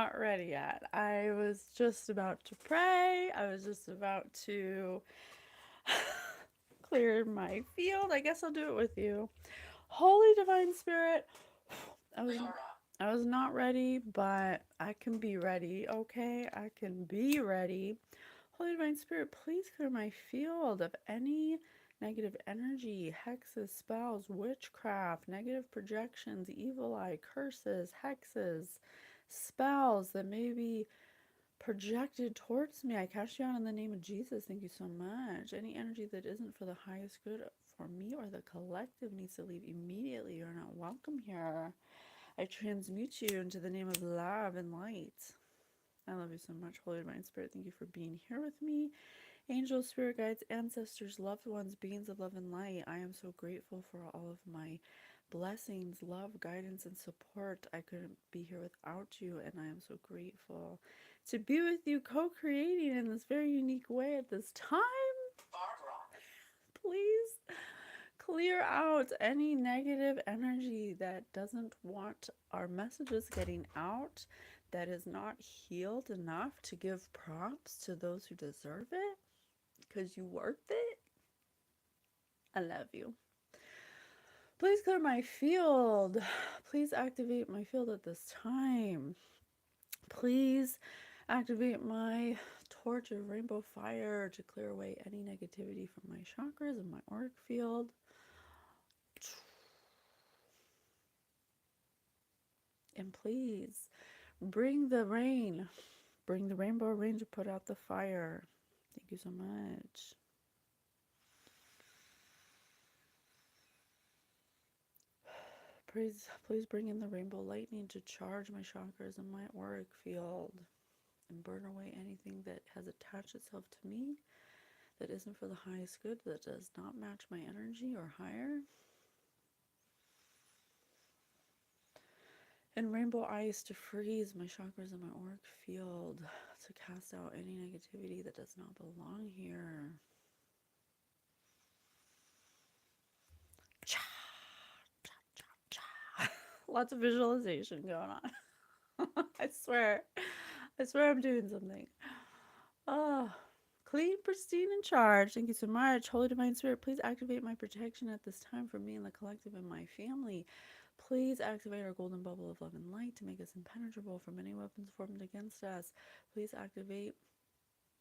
not ready yet. I was just about to pray. I was just about to clear my field. I guess I'll do it with you. Holy Divine Spirit, I was I was not ready, but I can be ready. Okay, I can be ready. Holy Divine Spirit, please clear my field of any negative energy, hexes, spells, witchcraft, negative projections, evil eye, curses, hexes, spells that may be projected towards me. I cast you out in the name of Jesus. Thank you so much. Any energy that isn't for the highest good for me or the collective needs to leave immediately. You're not welcome here. I transmute you into the name of love and light. I love you so much, Holy Divine Spirit. Thank you for being here with me. Angels, spirit guides, ancestors, loved ones, beings of love and light. I am so grateful for all of my blessings, love, guidance, and support. I couldn't be here without you, and I am so grateful to be with you, co-creating in this very unique way at this time. Please clear out any negative energy that doesn't want our messages getting out, that is not healed enough to give props to those who deserve it, because you worth it. I love you. Please clear my field. Please activate my field at this time. Please activate my torch of rainbow fire to clear away any negativity from my chakras and my auric field. And please bring the rain. Bring the rainbow rain to put out the fire. Thank you so much. Please bring in the rainbow lightning to charge my chakras and my auric field and burn away anything that has attached itself to me that isn't for the highest good, that does not match my energy or higher. And rainbow ice to freeze my chakras and my auric field, to cast out any negativity that does not belong here. Cha, cha, cha, cha. Lots of visualization going on. I swear I'm doing something. Oh, clean, pristine, and charged. Thank you so much. Holy Divine Spirit, please activate my protection at this time for me and the collective and my family. Please activate our golden bubble of love and light to make us impenetrable from any weapons formed against us. Please activate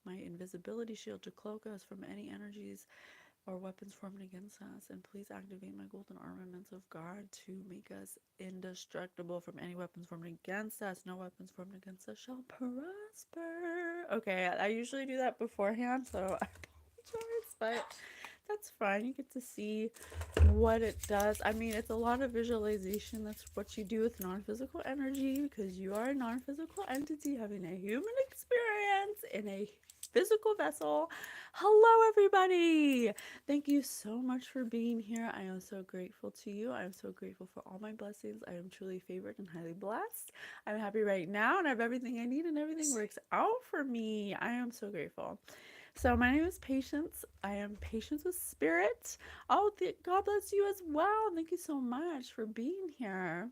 my invisibility shield to cloak us from any energies or weapons formed against us. And please activate my golden armaments of God to make us indestructible from any weapons formed against us. No weapons formed against us shall prosper. Okay, I usually do that beforehand, so I apologize, but that's fine. You get to see what it does. I mean, it's a lot of visualization. That's what you do with non-physical energy, because you are a non-physical entity having a human experience in a physical vessel. Hello, everybody. Thank you so much for being here. I am so grateful to you. I am so grateful for all my blessings. I am truly favored and highly blessed. I'm happy right now, and I have everything I need, and everything works out for me. I am so grateful. So my name is Patience. I am Patience with Spirit. Oh, God bless you as well. Thank you so much for being here.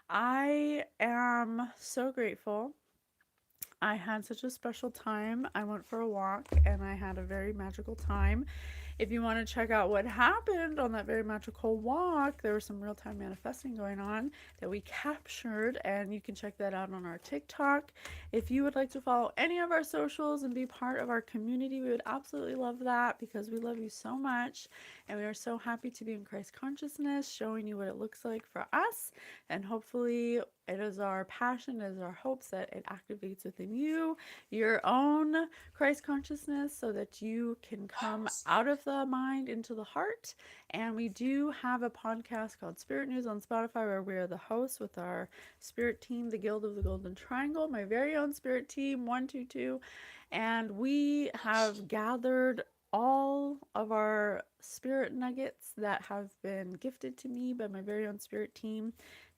I am so grateful. I had such a special time. I went for a walk and I had a very magical time. If you want to check out what happened on that very magical walk, there was some real-time manifesting going on that we captured, and you can check that out on our TikTok. If you would like to follow any of our socials and be part of our community, we would absolutely love that, because we love you so much and we are so happy to be in Christ consciousness, showing you what it looks like for us. And hopefully it is our passion, it is our hopes that it activates within you your own Christ consciousness, so that you can come out of the mind into the heart. And we do have a podcast called Spirit News on Spotify, where we are the hosts with our spirit team, the Guild of the Golden Triangle, my very own spirit team 122. And we have gathered all of our spirit nuggets that have been gifted to me by my very own spirit team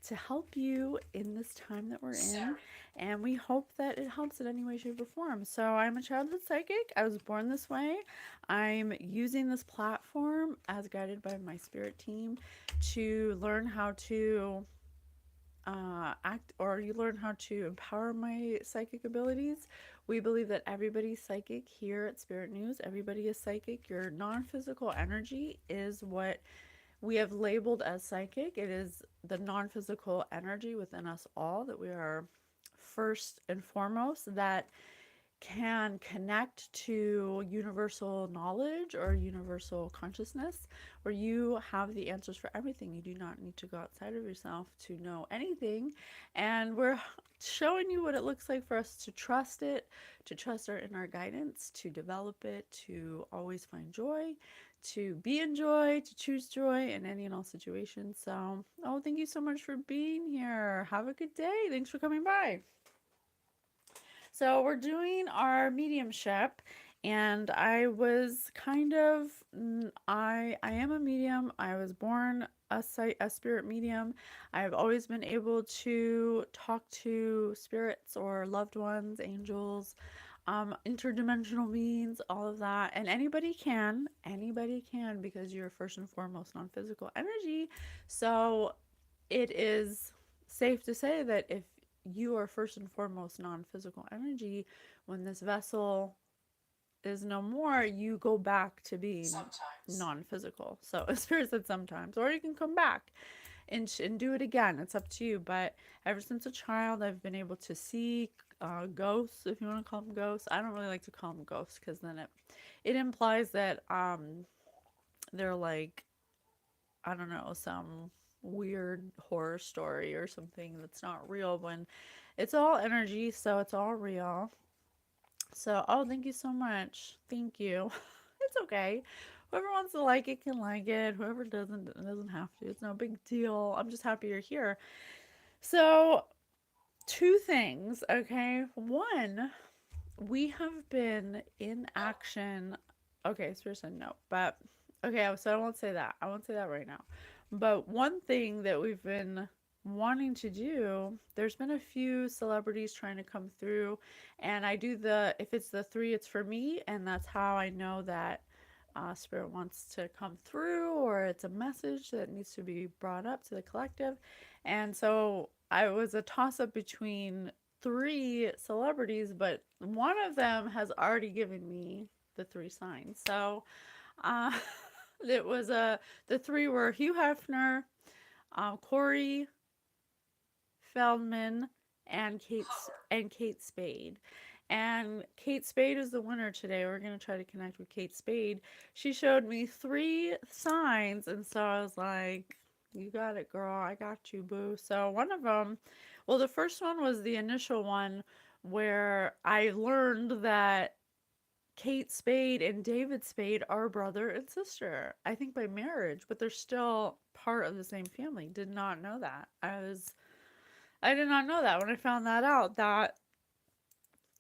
to help you in this time that we're in. And we hope that it helps in any way, shape, or form. So I'm a childhood psychic. I was born this way. I'm using this platform as guided by my spirit team to learn how to act, or you learn how to empower my psychic abilities. We believe that everybody's psychic here at Spirit News. Everybody is psychic. Your non-physical energy is what we have labeled as psychic. It is the non-physical energy within us all that we are first and foremost, that can connect to universal knowledge or universal consciousness, where you have the answers for everything. You do not need to go outside of yourself to know anything. And we're showing you what it looks like for us to trust it, to trust our inner guidance, to develop it, to always find joy, to be in joy, to choose joy in any and all situations. So, oh, thank you so much for being here. Have a good day. Thanks for coming by. So we're doing our mediumship, and I was kind of I am a medium. I was born a spirit medium. I've always been able to talk to spirits or loved ones, angels, interdimensional beings, all of that. And anybody can, because you're first and foremost non-physical energy. So it is safe to say that if you are first and foremost non-physical energy, when this vessel is no more, you go back to being non-physical. So Spirit said sometimes, or you can come back and do it again. It's up to you. But ever since a child, I've been able to see ghosts, if you want to call them ghosts. I don't really like to call them ghosts, because then it implies that they're like, I don't know, some weird horror story or something that's not real, when it's all energy, so it's all real. So, oh, thank you so much. Thank you. It's okay. Whoever wants to like it can like it. Whoever doesn't have to. It's no big deal. I'm just happy you're here. So, two things, okay? One, we have been in action. Okay, seriously, no. But okay, so I won't say that. I won't say that right now. But one thing that we've been wanting to do, there's been a few celebrities trying to come through, and I do if it's the three, it's for me, and that's how I know that spirit wants to come through, or it's a message that needs to be brought up to the collective. And so I was a toss up between three celebrities, but one of them has already given me the three signs. So uh, it was the three were Hugh Hefner, Corey Feldman, and Kate Spade. And Kate Spade is the winner today. We're going to try to connect with Kate Spade. She showed me three signs, and so I was like, you got it, girl. I got you, boo. So one of them, well, the first one was the initial one, where I learned that Kate Spade and David Spade are brother and sister. I think by marriage, but they're still part of the same family. Did not know that. I did not know that. When I found that out, that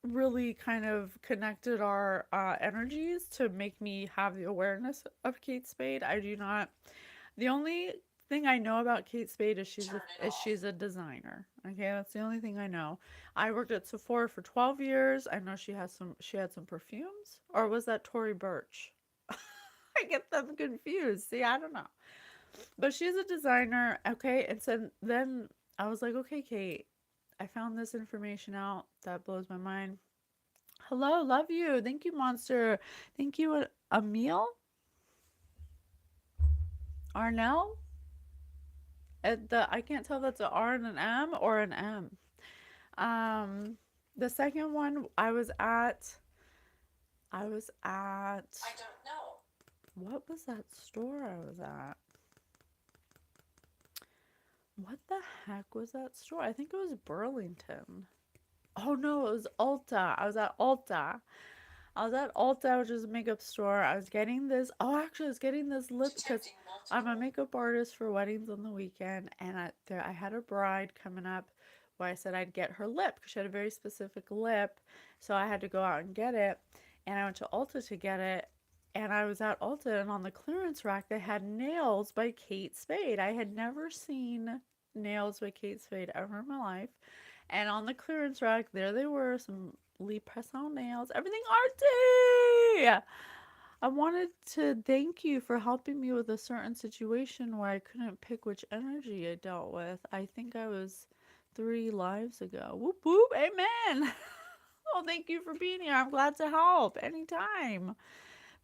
really kind of connected our energies to make me have the awareness of Kate Spade. I do not. The only thing I know about Kate Spade is she's a designer. Okay, that's the only thing I know. I worked at Sephora for 12 years. I know she had some perfumes, or was that Tory Burch? I get them confused. See, I don't know. But she's a designer, okay? And so then I was like, okay, Kate, I found this information out that blows my mind. Hello, love you. Thank you, Monster. Thank you, Emil? Arnell? I can't tell if that's an R and an M or an M. Um, the second one, I was at, what was that store I was at? What the heck was that store? I think it was Burlington. Oh no, it was Ulta. I was at Ulta. Which is a makeup store. I was getting this. Oh, actually, I was getting this lip because I'm a makeup artist for weddings on the weekend, and I had a bride coming up where I said I'd get her lip because she had a very specific lip, so I had to go out and get it. And I went to Ulta to get it, and I was at Ulta, and on the clearance rack they had nails by Kate Spade. I had never seen nails by Kate Spade ever in my life. And on the clearance rack, there they were, some Lee press on nails, everything artsy. I wanted to thank you for helping me with a certain situation where I couldn't pick which energy I dealt with. I think I was 3 lives ago. Whoop whoop, amen. Oh, thank you for being here. I'm glad to help anytime.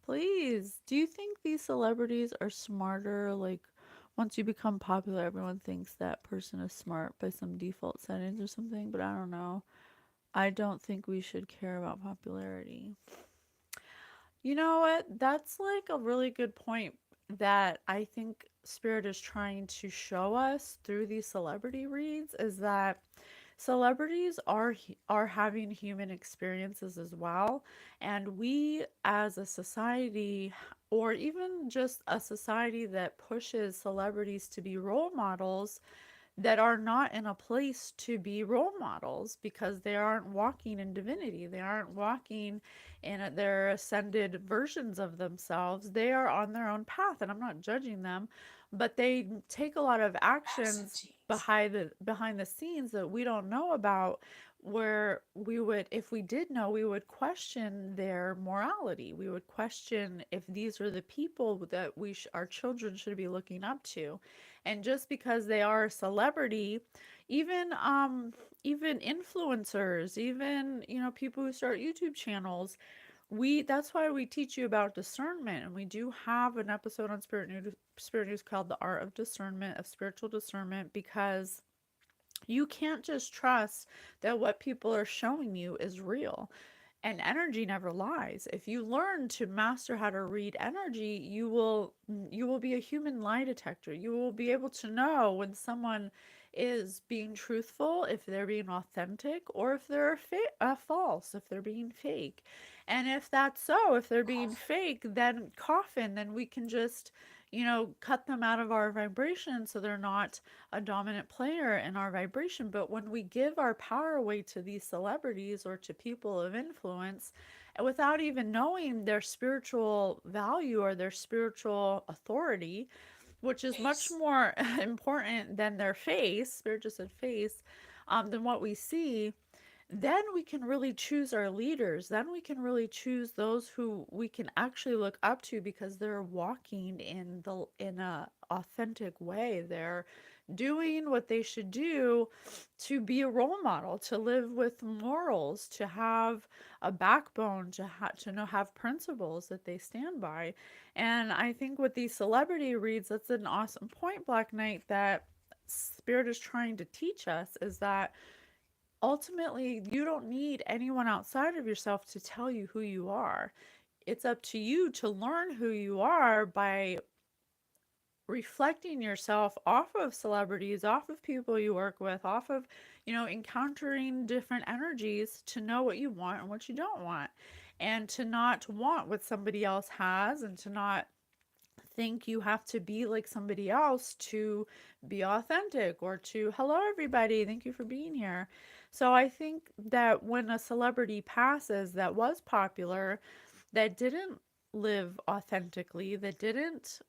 Please. Do you think these celebrities are smarter? Like, once you become popular, everyone thinks that person is smart by some default settings or something, but I don't know. I don't think we should care about popularity. You know what? That's like a really good point that I think Spirit is trying to show us through these celebrity reads is that celebrities are having human experiences as well, and we as a society, or even just a society that pushes celebrities to be role models, that are not in a place to be role models because they aren't walking in divinity. They aren't walking in their ascended versions of themselves. They are on their own path, and I'm not judging them, but they take a lot of actions Ascensions. behind the scenes that we don't know about, where we would, if we did know, we would question their morality. We would question if these are the people that our children should be looking up to. And just because they are a celebrity, even even influencers, even people who start YouTube channels, we that's why we teach you about discernment, and we do have an episode on Spirit News called The Art of Discernment, of Spiritual Discernment, because you can't just trust that what people are showing you is real. And energy never lies. If you learn to master how to read energy, you will be a human lie detector. You will be able to know when someone is being truthful, if they're being authentic, or if they're false, if they're being fake. And if that's so, if they're being Coffin. fake, then coffin, then we can just cut them out of our vibration so they're not a dominant player in our vibration. But when we give our power away to these celebrities or to people of influence, without even knowing their spiritual value or their spiritual authority, which is much Face. more important than their face, Spirit just said face, than what we see, then we can really choose our leaders. Then we can really choose those who we can actually look up to because they're walking in a authentic way. They're doing what they should do to be a role model, to live with morals, to have a backbone, to know have principles that they stand by. And I think with these celebrity reads, that's an awesome point, Black Knight, that Spirit is trying to teach us is that ultimately you don't need anyone outside of yourself to tell you who you are. It's up to you to learn who you are by reflecting yourself off of celebrities, off of people you work with, off of, encountering different energies to know what you want and what you don't want. And to not want what somebody else has, and to not think you have to be like somebody else to be authentic, or to, hello everybody, thank you for being here. So I think that when a celebrity passes that was popular, that didn't live authentically, that didn't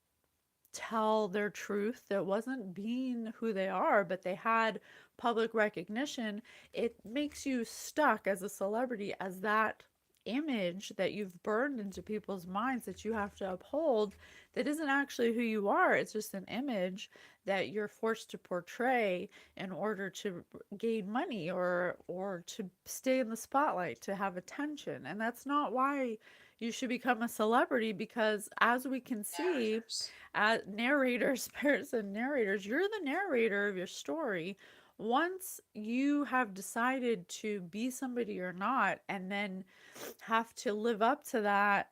tell their truth, that wasn't being who they are, but they had public recognition, it makes you stuck as a celebrity as that image that you've burned into people's minds that you have to uphold, that isn't actually who you are. It's just an image that you're forced to portray in order to gain money, or to stay in the spotlight, to have attention. And that's not why you should become a celebrity, because as we can see, Narrators. narrators, spirits and narrators, you're the narrator of your story. Once you have decided to be somebody or not, and then have to live up to that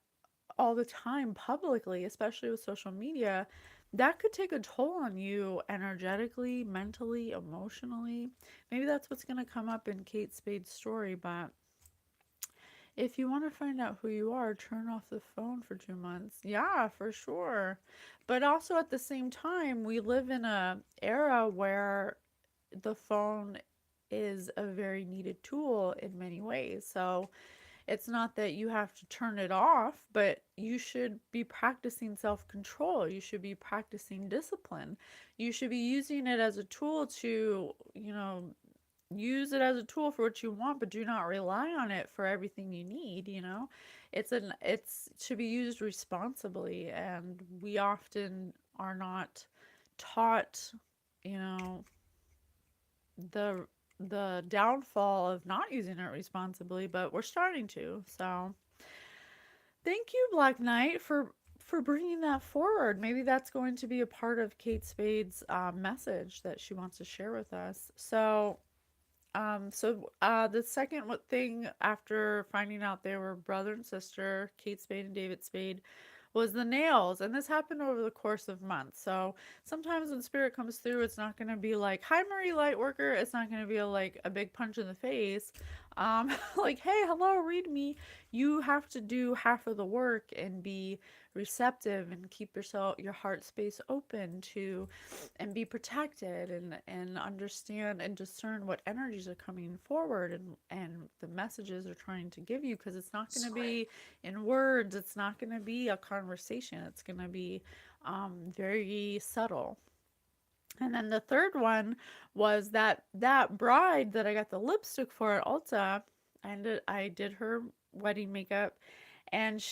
all the time publicly, especially with social media, that could take a toll on you energetically, mentally, emotionally. Maybe that's what's going to come up in Kate Spade's story, but if you want to find out who you are, turn off the phone for 2 months. Yeah, for sure. But also at the same time, we live in a era where the phone is a very needed tool in many ways. So it's not that you have to turn it off, but you should be practicing self control. You should be practicing discipline. You should be using it as a tool to, use it as a tool for what you want, but do not rely on it for everything you need, you know? It's to be used responsibly, and we often are not taught, you know, the the downfall of not using it responsibly, but we're starting to. So, thank you, Black Knight, for bringing that forward. Maybe that's going to be a part of Kate Spade's message that she wants to share with us. The second thing after finding out they were brother and sister, Kate Spade and David Spade, was the nails. And this happened over the course of months. So sometimes when spirit comes through, it's not going to be like, hi, Marie Lightworker. It's not going to be like a big punch in the face. Like, hey, hello, read me. You have to do half of the work and be receptive and keep your heart space open to and be protected and understand and discern what energies are coming forward and the messages are trying to give you, because it's not going to be in words, it's not going to be a conversation, it's going to be very subtle. And then the third one was that bride that I got the lipstick for at Ulta. I did her wedding makeup, and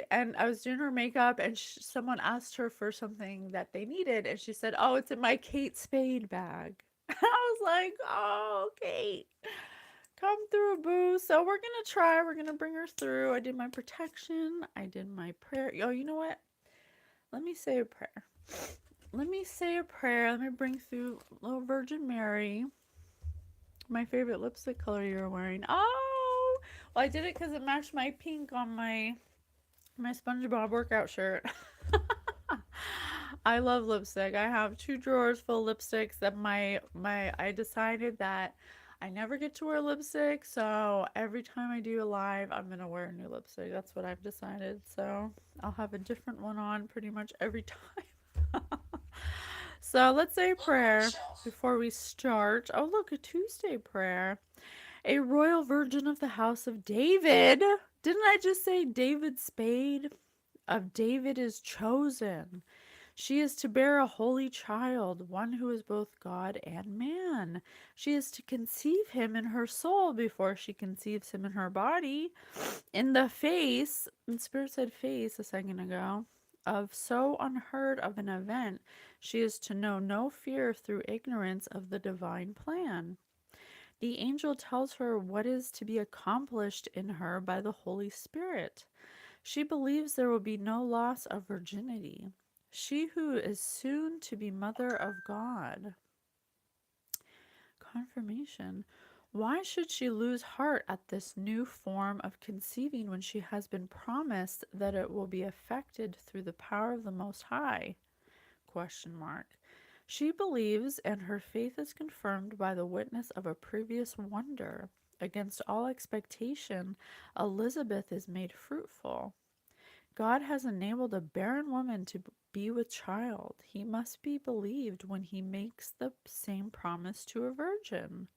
I was doing her makeup, and someone asked her for something that they needed, and she said, "Oh, it's in my Kate Spade bag." I was like, "Oh, Kate, come through, boo." So we're gonna try. We're gonna bring her through. I did my protection. I did my prayer. Oh, you know what? Let me say a prayer. Let me say a prayer. Let me bring through little Virgin Mary. My favorite lipstick color you're wearing. Oh, well, I did it because it matched my pink on my SpongeBob workout shirt. I love lipstick. I have 2 drawers full of lipsticks that I decided that I never get to wear lipstick, so every time I do a live, I'm gonna wear a new lipstick. That's what I've decided. So I'll have a different one on pretty much every time. So let's say a prayer before we start. Oh, look, a Tuesday prayer. A royal virgin of the house of David. Didn't I just say David Spade? Of David is chosen. She is to bear a holy child, one who is both God and man. She is to conceive him in her soul before she conceives him in her body. In the face, and Spirit said face a second ago, of so unheard of an event, she is to know no fear through ignorance of the divine plan. The angel tells her what is to be accomplished in her by the Holy Spirit. She believes there will be no loss of virginity. She who is soon to be Mother of God. Confirmation. Why should she lose heart at this new form of conceiving when she has been promised that it will be effected through the power of the Most High? Question mark. She believes, and her faith is confirmed by the witness of a previous wonder. Against all expectation, Elizabeth is made fruitful. God has enabled a barren woman to be with child. He must be believed when he makes the same promise to a virgin.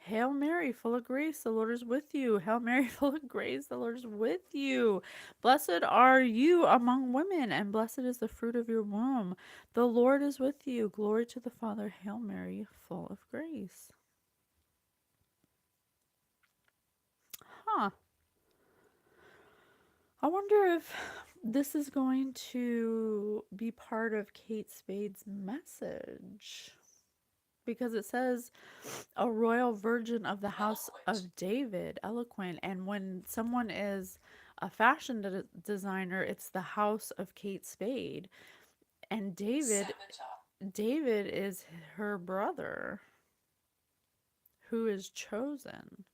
Hail Mary, full of grace, the Lord is with you. Hail Mary, full of grace, the Lord is with you. Blessed are you among women, and blessed is the fruit of your womb. The Lord is with you. Glory to the Father. Hail Mary, full of grace. Huh. I wonder if this is going to be part of Kate Spade's message. Because it says a royal virgin of the house of David, eloquent. And when someone is a fashion designer, it's the house of Kate Spade. And David is her brother who is chosen.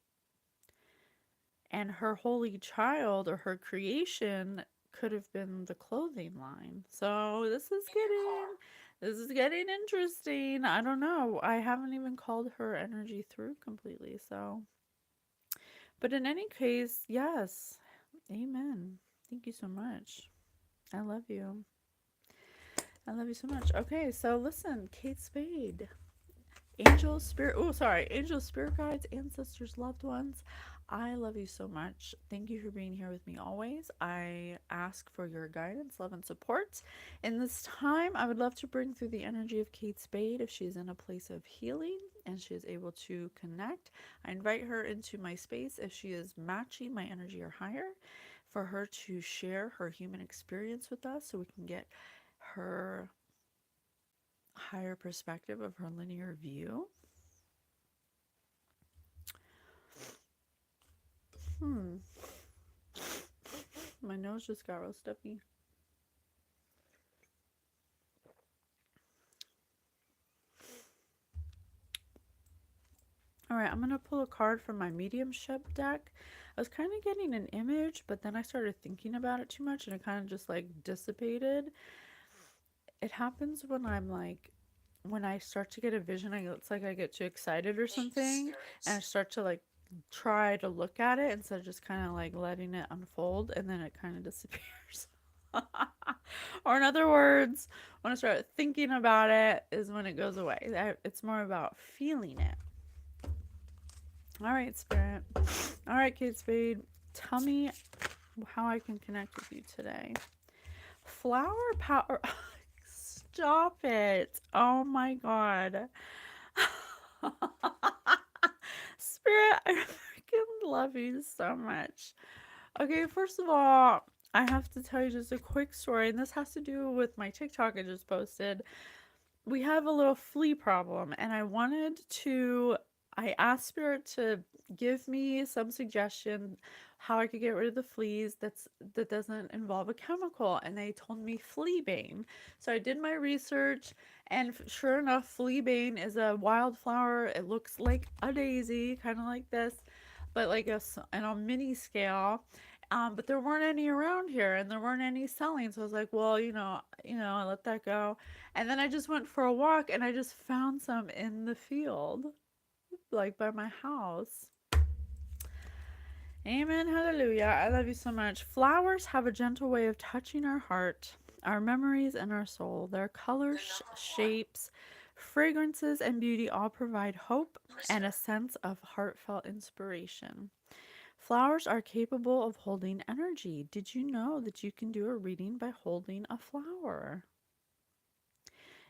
And her holy child or her creation could have been the clothing line. So this is getting interesting. I don't know. I haven't even called her energy through completely. So, but in any case, yes. Amen. Thank you so much. I love you. I love you so much. Okay, so listen, Kate Spade. Angel, spirit guides, ancestors, loved ones. I love you so much. Thank you for being here with me always. I ask for your guidance, love, and support. In this time, I would love to bring through the energy of Kate Spade if she's in a place of healing, and she is able to connect. I invite her into my space if she is matching my energy or higher, for her to share her human experience with us so we can get her higher perspective of her linear view. My nose just got real stuffy. All right, I'm going to pull a card from my mediumship deck. I was kind of getting an image, but then I started thinking about it too much and it kind of just like dissipated. It happens when I'm like, when I start to get a vision, it's like I get too excited or something, and I start to like try to look at it instead of just kind of like letting it unfold, and then it kind of disappears. Or in other words, when I start thinking about it is when it goes away. It's more about feeling it. All right, Spirit. All right, Kate Spade. Tell me how I can connect with you today. Flower power. Stop it. Oh my God. Spirit, I freaking love you so much. Okay, first of all, I have to tell you just a quick story, and this has to do with my TikTok I just posted. We have a little flea problem, and I asked Spirit to give me some suggestion how I could get rid of the fleas that doesn't involve a chemical, and they told me fleabane. So I did my research, and sure enough, fleabane is a wildflower. It looks like a daisy, kind of like this, but like on a mini scale. But there weren't any around here, and there weren't any selling. So I was like, well, I let that go. And then I just went for a walk, and I just found some in the field, like by my house. Amen. Hallelujah. I love you so much. Flowers have a gentle way of touching our heart, our memories, and our soul. Their colors, shapes, fragrances, and beauty all provide hope and a sense of heartfelt inspiration. Flowers are capable of holding energy. Did you know that you can do a reading by holding a flower?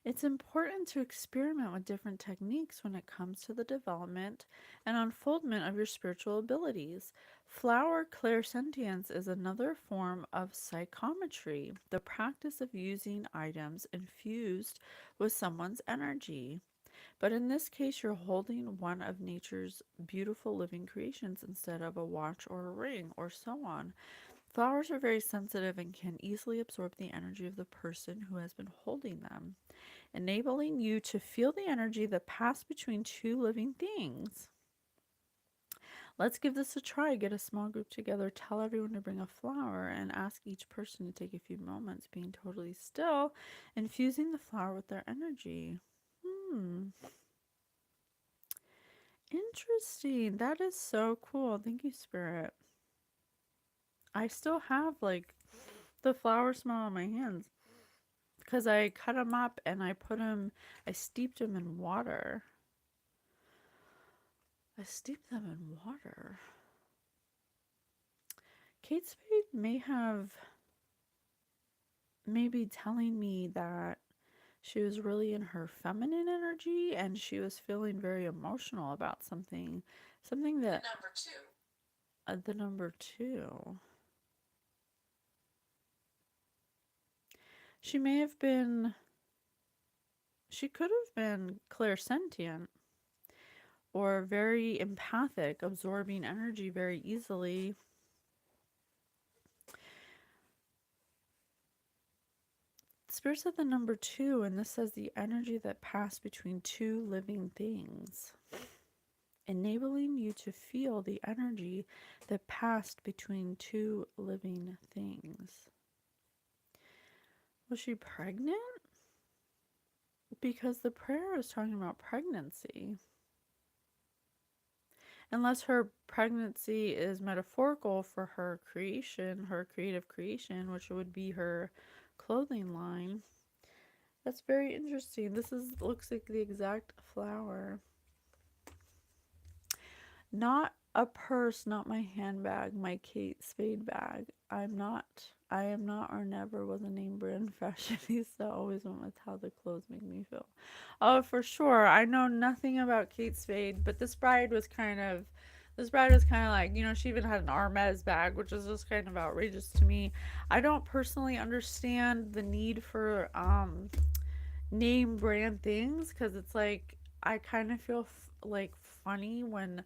It's important to experiment with different techniques when it comes to the development and unfoldment of your spiritual abilities. Flower clairsentience is another form of psychometry, the practice of using items infused with someone's energy. But in this case, you're holding one of nature's beautiful living creations instead of a watch or a ring or so on. Flowers are very sensitive and can easily absorb the energy of the person who has been holding them, enabling you to feel the energy that passed between two living things. Let's give this a try. Get a small group together, tell everyone to bring a flower, and ask each person to take a few moments being totally still, infusing the flower with their energy. Interesting. That is so cool. Thank you, Spirit. I still have like the flower smell on my hands because I cut them up and I steeped them in water. I steeped them in water. Kate Spade may be telling me that she was really in her feminine energy and she was feeling very emotional about something that the number two. She could have been clairsentient or very empathic, absorbing energy very easily. Spirit said the number two, and this says the energy that passed between two living things, enabling you to feel the energy that passed between two living things. Was she pregnant? Because the prayer is talking about pregnancy. Unless her pregnancy is metaphorical for her creation, her creative creation, which would be her clothing line. That's very interesting. Looks like the exact flower. Not a purse, not my handbag, my Kate Spade bag. I am not or never was a name brand fashionista. Always went with how the clothes make me feel. Oh, for sure. I know nothing about Kate Spade, but this bride was kind of like, she even had an Hermes bag, which is just kind of outrageous to me. I don't personally understand the need for name brand things because it's like I kind of feel like funny when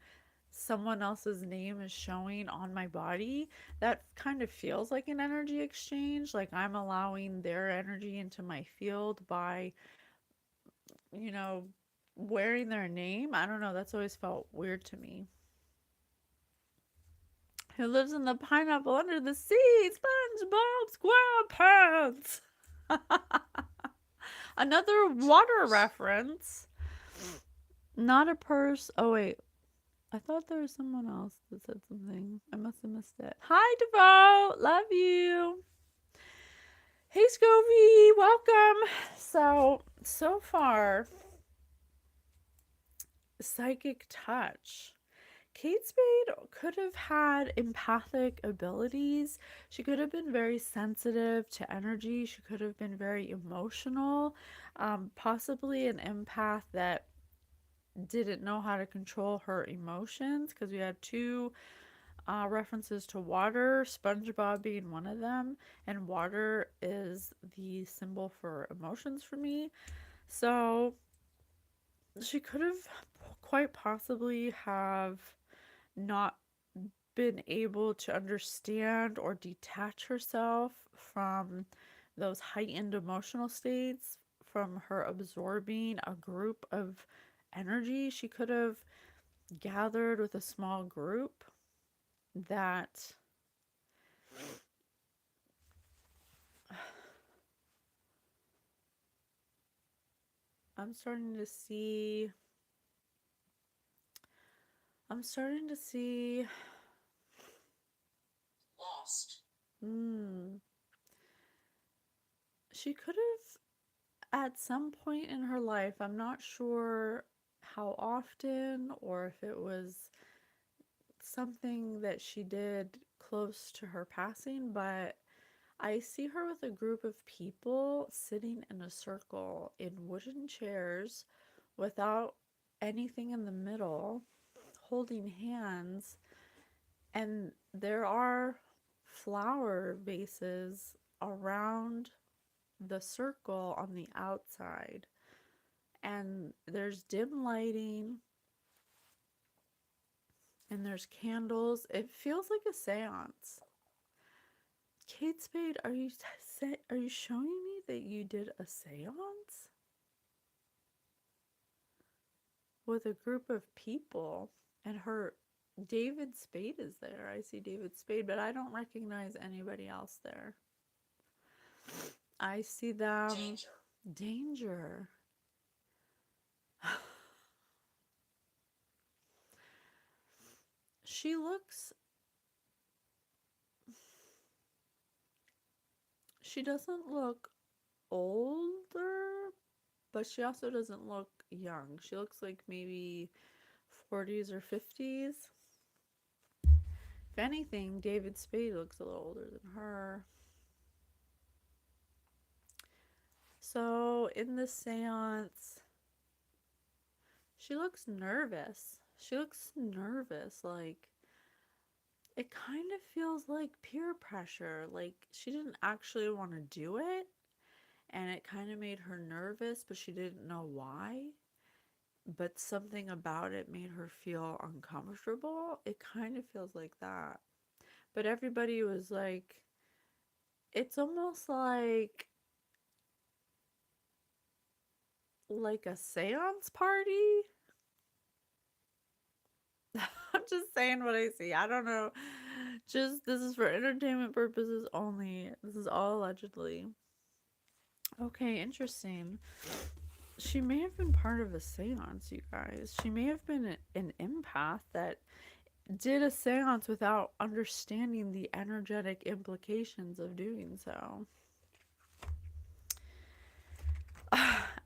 someone else's name is showing on my body. That kind of feels like an energy exchange, like I'm allowing their energy into my field by, you know, wearing their name. I don't know, that's always felt weird to me. Who lives in the pineapple under the sea? SpongeBob SquarePants. Another water reference. Not a purse. Oh wait, I thought there was someone else that said something. I must have missed it. Hi, Devote. Love you. Hey, Scovy. Welcome. So far, psychic touch. Kate Spade could have had empathic abilities. She could have been very sensitive to energy. She could have been very emotional. Possibly an empath that didn't know how to control her emotions, because we had two references to water, SpongeBob being one of them, and water is the symbol for emotions for me. So she could have quite possibly have not been able to understand or detach herself from those heightened emotional states, from her absorbing a group of energy. She could have gathered with a small group that I'm starting to see. I'm starting to see. Lost. She could have, at some point in her life, I'm not sure how often or if it was something that she did close to her passing, but I see her with a group of people sitting in a circle in wooden chairs without anything in the middle, holding hands, and there are flower vases around the circle on the outside, and there's dim lighting and there's candles. It feels like a seance. Kate Spade, are you showing me that you did a seance with a group of people? And her David Spade is there. I see David Spade, but I don't recognize anybody else there. I see them. Danger. She looks. She doesn't look older, but she also doesn't look young. She looks like maybe 40s or 50s. If anything, David Spade looks a little older than her. So in the seance, she looks nervous. She looks nervous. Like, it kind of feels like peer pressure. Like, she didn't actually want to do it, and it kind of made her nervous, but she didn't know why. But something about it made her feel uncomfortable. It kind of feels like that. But everybody was like, it's almost like a seance party. I'm just saying what I see. I don't know. Just, this is for entertainment purposes only. This is all allegedly. Okay, interesting. She may have been part of a seance, you guys. She may have been an empath that did a seance without understanding the energetic implications of doing so.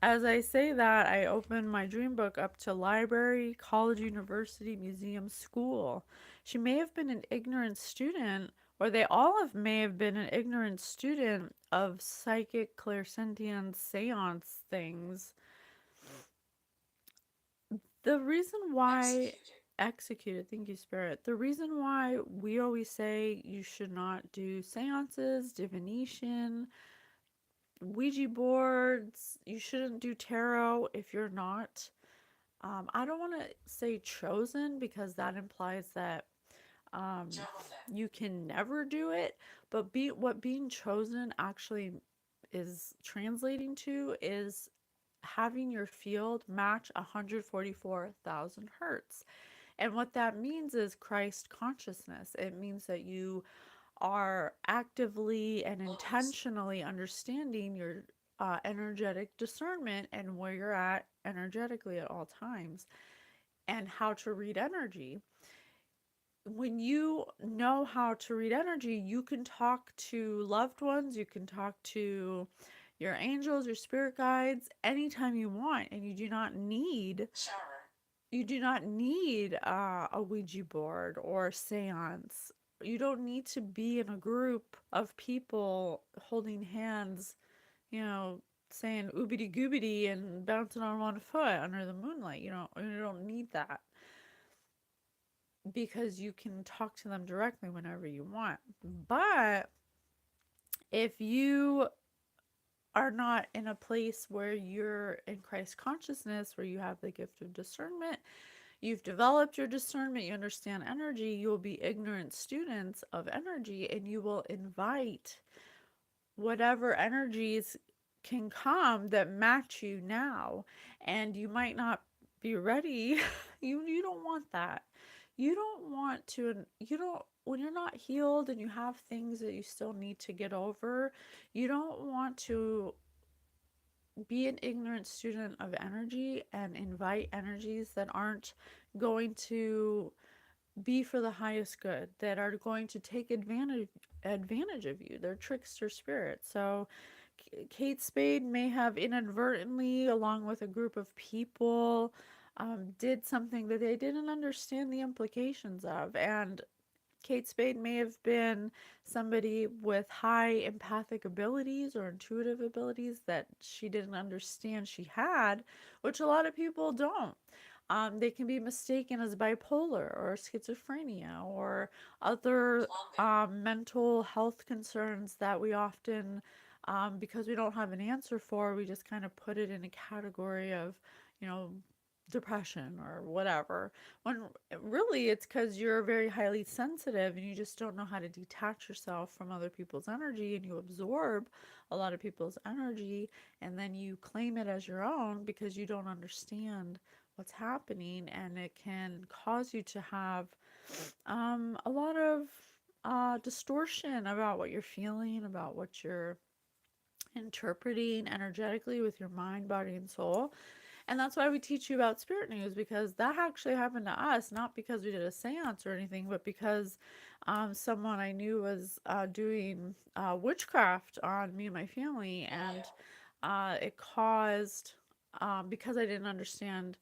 As I say that, I open my dream book up to library, college, university, museum, school. She may have been an ignorant student, or they all have may have been an ignorant student of psychic, clairsentience, seance things. The reason why executed, thank you, Spirit. The reason why we always say you should not do seances, divination, Ouija boards, you shouldn't do tarot if you're not. I don't want to say chosen because that implies that um, you can never do it. But what being chosen actually is translating to is having your field match 144,000 hertz. And what that means is Christ consciousness. It means that you are actively and intentionally understanding your energetic discernment and where you're at energetically at all times and how to read energy. When you know how to read energy, you can talk to loved ones, you can talk to your angels, your spirit guides anytime you want, and you do not need a Ouija board or a seance. You don't need to be in a group of people holding hands, you know, saying oobity goobity and bouncing on one foot under the moonlight. You don't need that because you can talk to them directly whenever you want. But if you are not in a place where you're in Christ consciousness, where you have the gift of discernment, you've developed your discernment, you understand energy, you will be ignorant students of energy and you will invite whatever energies can come that match you now. And you might not be ready. You don't want that. You don't want to, you don't, when you're not healed and you have things that you still need to get over, you don't want to be an ignorant student of energy and invite energies that aren't going to be for the highest good, that are going to take advantage of you. They're trickster spirits. So Kate Spade may have inadvertently, along with a group of people, did something that they didn't understand the implications of. And Kate Spade may have been somebody with high empathic abilities or intuitive abilities that she didn't understand she had, which a lot of people don't. They can be mistaken as bipolar or schizophrenia or other mental health concerns that we often, because we don't have an answer for, we just kind of put it in a category of, you know, depression or whatever. When really it's because you're very highly sensitive and you just don't know how to detach yourself from other people's energy and you absorb a lot of people's energy and then you claim it as your own because you don't understand what's happening, and it can cause you to have a lot of distortion about what you're feeling, about what you're interpreting energetically with your mind, body, and soul. And that's why we teach you about spirit news, because that actually happened to us, not because we did a seance or anything, but because someone I knew was doing witchcraft on me and my family. And it caused, because I didn't understand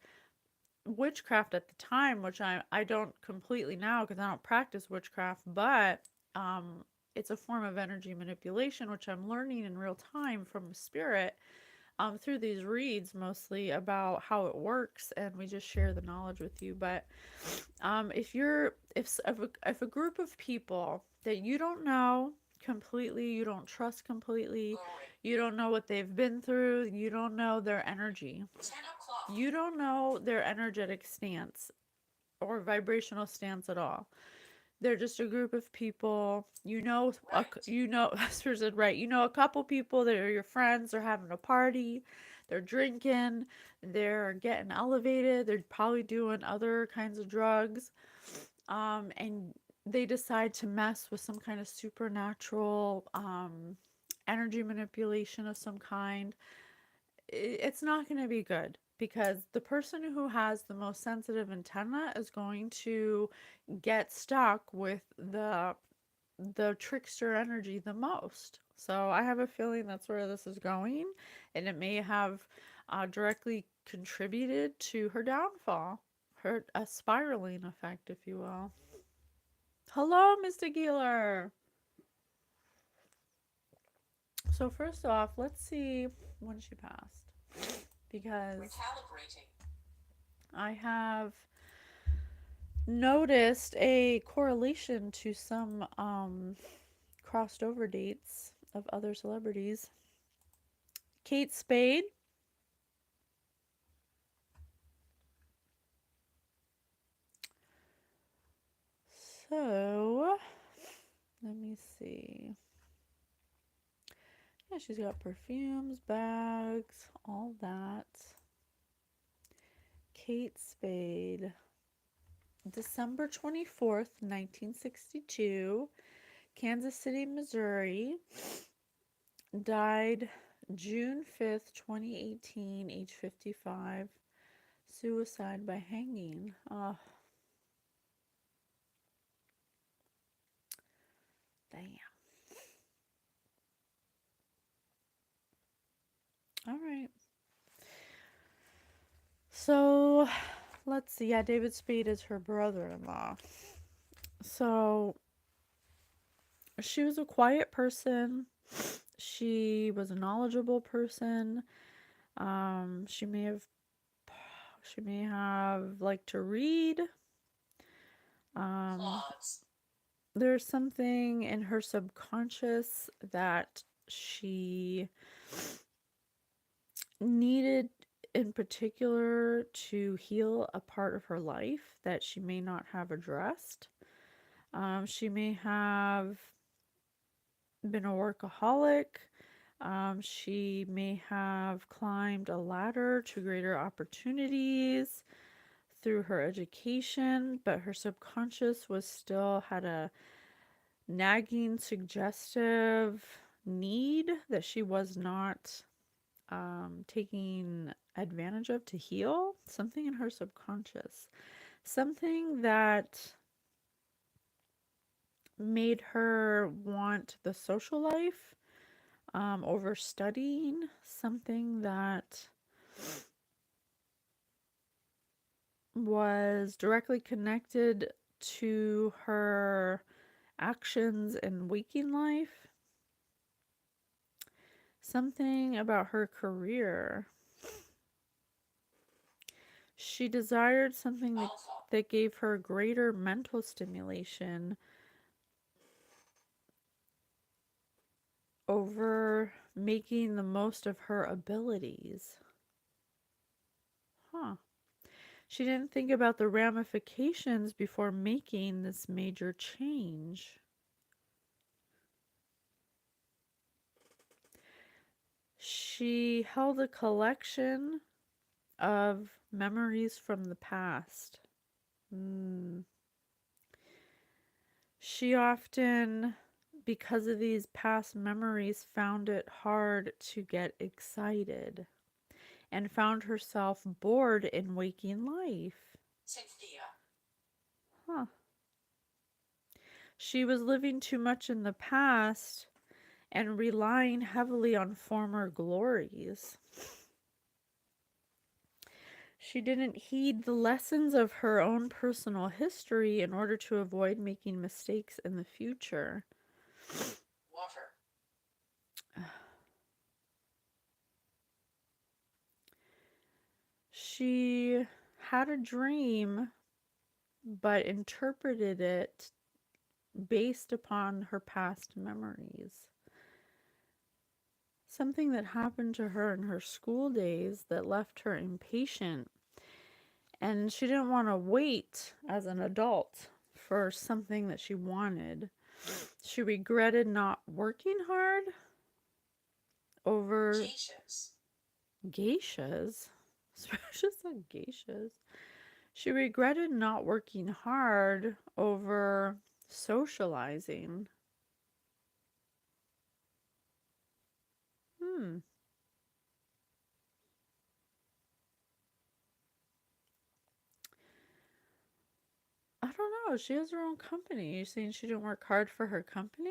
witchcraft at the time, which I don't completely now because I don't practice witchcraft, but it's a form of energy manipulation, which I'm learning in real time from spirit through these reads mostly about how it works, and we just share the knowledge with you. But if a group of people that you don't know completely, you don't trust completely, you don't know what they've been through, you don't know their energy, you don't know their energetic stance or vibrational stance at all. They're just a group of people. Spirit said, right. You know, a couple people that are your friends. They're having a party. They're drinking. They're getting elevated. They're probably doing other kinds of drugs. And they decide to mess with some kind of supernatural energy manipulation of some kind. It's not going to be good because the person who has the most sensitive antenna is going to get stuck with the trickster energy the most. So I have a feeling that's where this is going, and it may have directly contributed to her downfall, her a spiraling effect, if you will. Hello, Mr. Geeler. So first off, let's see when she passed, because I have noticed a correlation to some crossed over dates of other celebrities. Kate Spade. So, let me see. Yeah, she's got perfumes, bags, all that. Kate Spade. December 24th, 1962. Kansas City, Missouri. Died June 5th, 2018, age 55. Suicide by hanging. Oh, damn. All right. So, let's see. Yeah, David Spade is her brother-in-law. So, she was a quiet person. She was a knowledgeable person. She may have liked to read. There's something in her subconscious that she needed in particular to heal a part of her life that she may not have addressed. She may have been a workaholic. She may have climbed a ladder to greater opportunities through her education, but her subconscious had a nagging, suggestive need that she was not taking advantage of to heal. Something in her subconscious. Something that made her want the social life over studying. Something that was directly connected to her actions in waking life. Something about her career. She desired something that gave her greater mental stimulation over making the most of her abilities. Huh. She didn't think about the ramifications before making this major change. She held a collection of memories from the past. She often, because of these past memories, found it hard to get excited and found herself bored in waking life. Huh. She was living too much in the past and relying heavily on former glories. She didn't heed the lessons of her own personal history in order to avoid making mistakes in the future. Water. She had a dream, but interpreted it based upon her past memories. Something that happened to her in her school days that left her impatient. And she didn't want to wait as an adult for something that she wanted. She regretted not working hard over geishas. Just like geishas. She regretted not working hard over socializing. I don't know. She has her own company. You're saying she didn't work hard for her company?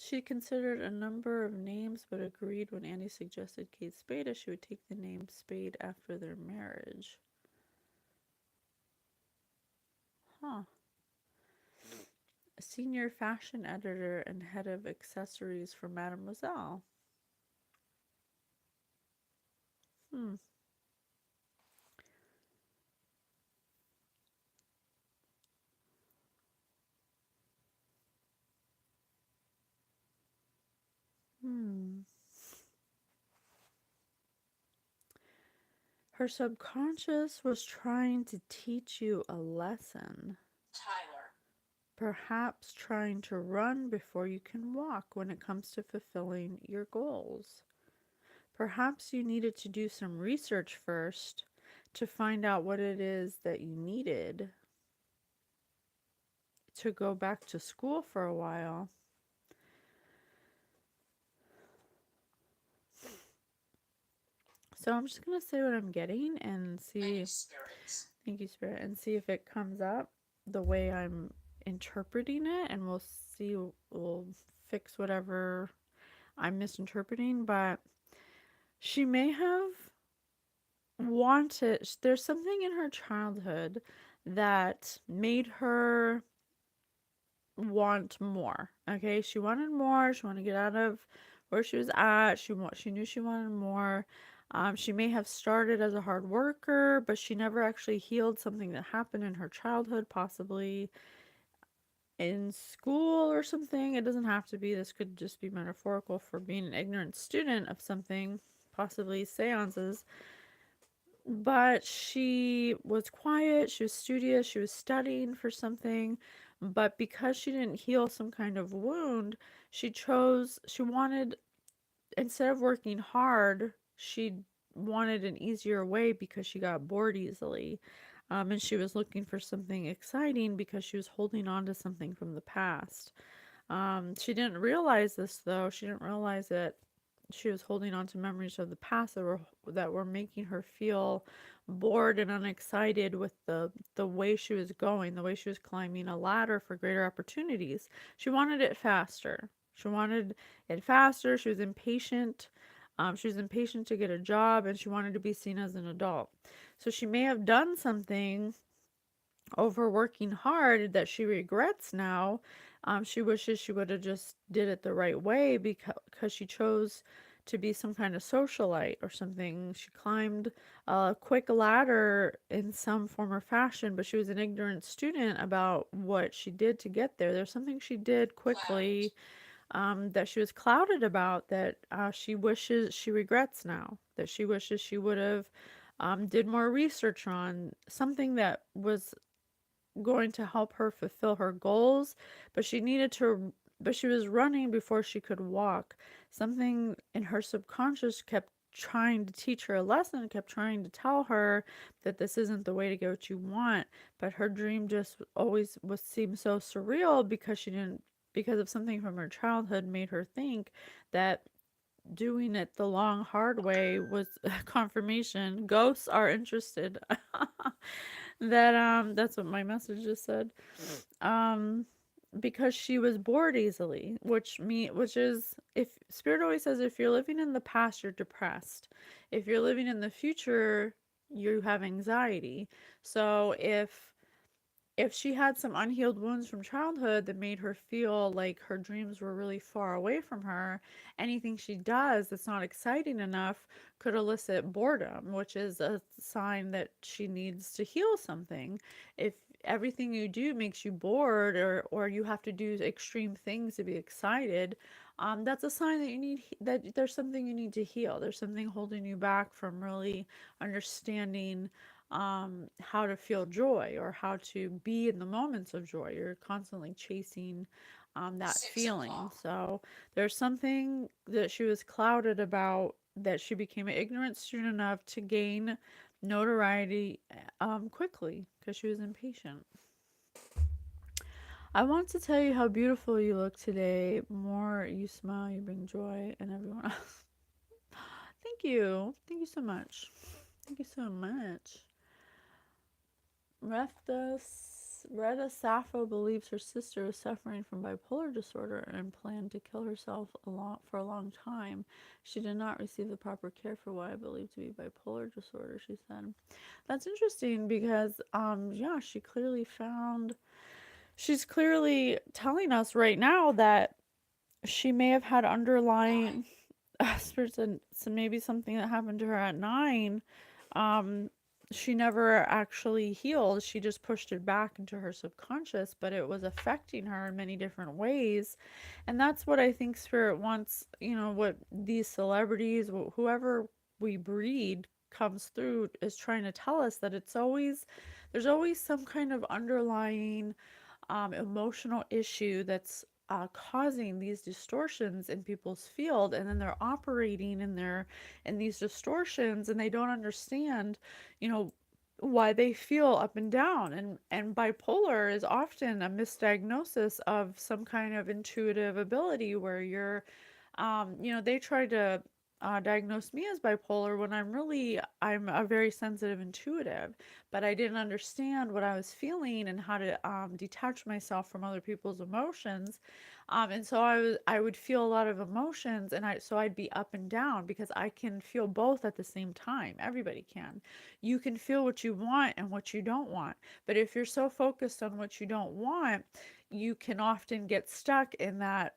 She considered a number of names but agreed when Andy suggested Kate Spade as she would take the name Spade after their marriage. Huh. A senior fashion editor and head of accessories for Mademoiselle. Hmm. Hmm. Her subconscious was trying to teach you a lesson. Tyler. Perhaps trying to run before you can walk when it comes to fulfilling your goals. Perhaps you needed to do some research first to find out what it is that you needed to go back to school for a while. So I'm just going to say what I'm getting and Thank see. you, spirits. Thank you, Spirit. And see if it comes up the way I'm interpreting it. And we'll see, we'll fix whatever I'm misinterpreting. But she may have wanted, there's something in her childhood that made her want more. Okay, she wanted more. She wanted to get out of where she was at. She knew she wanted more. She may have started as a hard worker, but she never actually healed something that happened in her childhood, possibly in school or something. It doesn't have to be. This could just be metaphorical for being an ignorant student of something, possibly seances. But she was quiet, she was studious, she was studying for something. But because she didn't heal some kind of wound, she wanted, instead of working hard, she wanted an easier way because she got bored easily. And she was looking for something exciting because she was holding on to something from the past. She didn't realize this though. She didn't realize that she was holding on to memories of the past that were making her feel bored and unexcited with the way she was going, the way she was climbing a ladder for greater opportunities. She wanted it faster. She wanted it faster. She was impatient. She was impatient to get a job and she wanted to be seen as an adult. So she may have done something overworking hard that she regrets now. She wishes she would have just did it the right way because she chose to be some kind of socialite or something. She climbed a quick ladder in some form or fashion, but she was an ignorant student about what she did to get there. There's something she did Clouded. quickly that she was clouded about that she regrets now. That she wishes she would have did more research on something that was going to help her fulfill her goals, but she was running before she could walk. Something in her subconscious kept trying to teach her a lesson, kept trying to tell her that this isn't the way to get what you want, but her dream just always was seemed so surreal because she didn't because of something from her childhood made her think that doing it the long hard way was confirmation. Ghosts are interested. That that's what my message just said. Um because she was bored easily, which is, if spirit always says, if you're living in the past, you're depressed. If you're living in the future, you have anxiety. So if she had some unhealed wounds from childhood that made her feel like her dreams were really far away from her, anything she does that's not exciting enough could elicit boredom, which is a sign that she needs to heal something. If everything you do makes you bored, or you have to do extreme things to be excited, that's a sign that that there's something you need to heal. There's something holding you back from really understanding how to feel joy or how to be in the moments of joy. You're constantly chasing that Six feeling. o'clock. So there's something that she was clouded about, that she became an ignorant student enough to gain notoriety quickly because she was impatient. I want to tell you how beautiful you look today. More you smile, you bring joy, and everyone else. Thank you. Thank you so much. Thank you so much. Reftus. Retta Sappho believes her sister was suffering from bipolar disorder and planned to kill herself for a long time. She did not receive the proper care for what I believe to be bipolar disorder, she said. That's interesting because, yeah, she's clearly telling us right now that she may have had Nine. underlying spirits and so maybe something that happened to her at 9. um she never actually healed. She just pushed it back into her subconscious, but it was affecting her in many different ways. And that's what I think spirit wants, what these celebrities, whoever we breed comes through, is trying to tell us that there's always some kind of underlying emotional issue that's causing these distortions in people's field, and then they're operating in these distortions, and they don't understand, you know, why they feel up and down. And bipolar is often a misdiagnosis of some kind of intuitive ability where they tried to diagnose me as bipolar when I'm a very sensitive intuitive, but I didn't understand what I was feeling and how to detach myself from other people's emotions. And so I would feel a lot of emotions, and I'd be up and down because I can feel both at the same time. Everybody can. You can feel what you want and what you don't want, but if you're so focused on what you don't want, you can often get stuck in that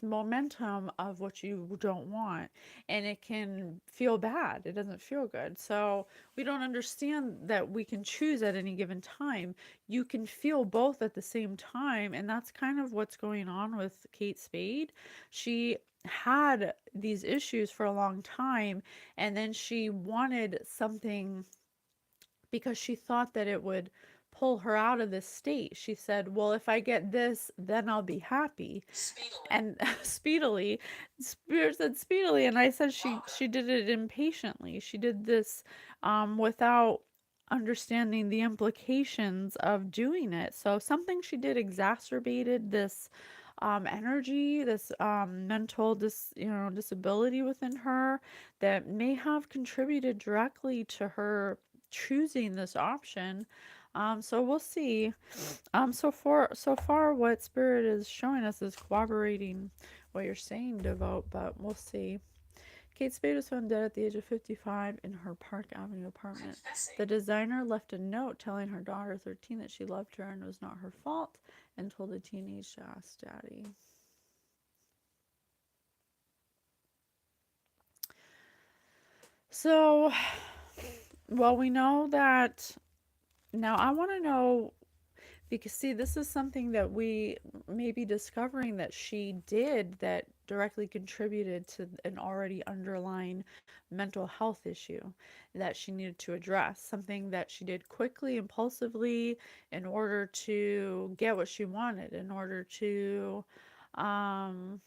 momentum of what you don't want, and it can feel bad. It doesn't feel good. So we don't understand that we can choose at any given time. You can feel both at the same time, and that's kind of what's going on with Kate Spade. She had these issues for a long time, and then she wanted something because she thought that it would pull her out of this state. She said, well, if I get this, then I'll be happy. Speedily. And speedily, Spirit said speedily, and I said Welcome. she did it impatiently. She did this without understanding the implications of doing it. So something she did exacerbated this energy, this mental disability within her that may have contributed directly to her choosing this option. So we'll see. So far, what Spirit is showing us is corroborating what you're saying, Devote, but we'll see. Kate Spade was found dead at the age of 55 in her Park Avenue apartment. Confessing. The designer left a note telling her daughter, 13, that she loved her and it was not her fault, and told the teenage to ask Daddy. So, well, we know that. Now, I want to know, because, see, this is something that we may be discovering that she did that directly contributed to an already underlying mental health issue that she needed to address. Something that she did quickly, impulsively, in order to get what she wanted, in order to um,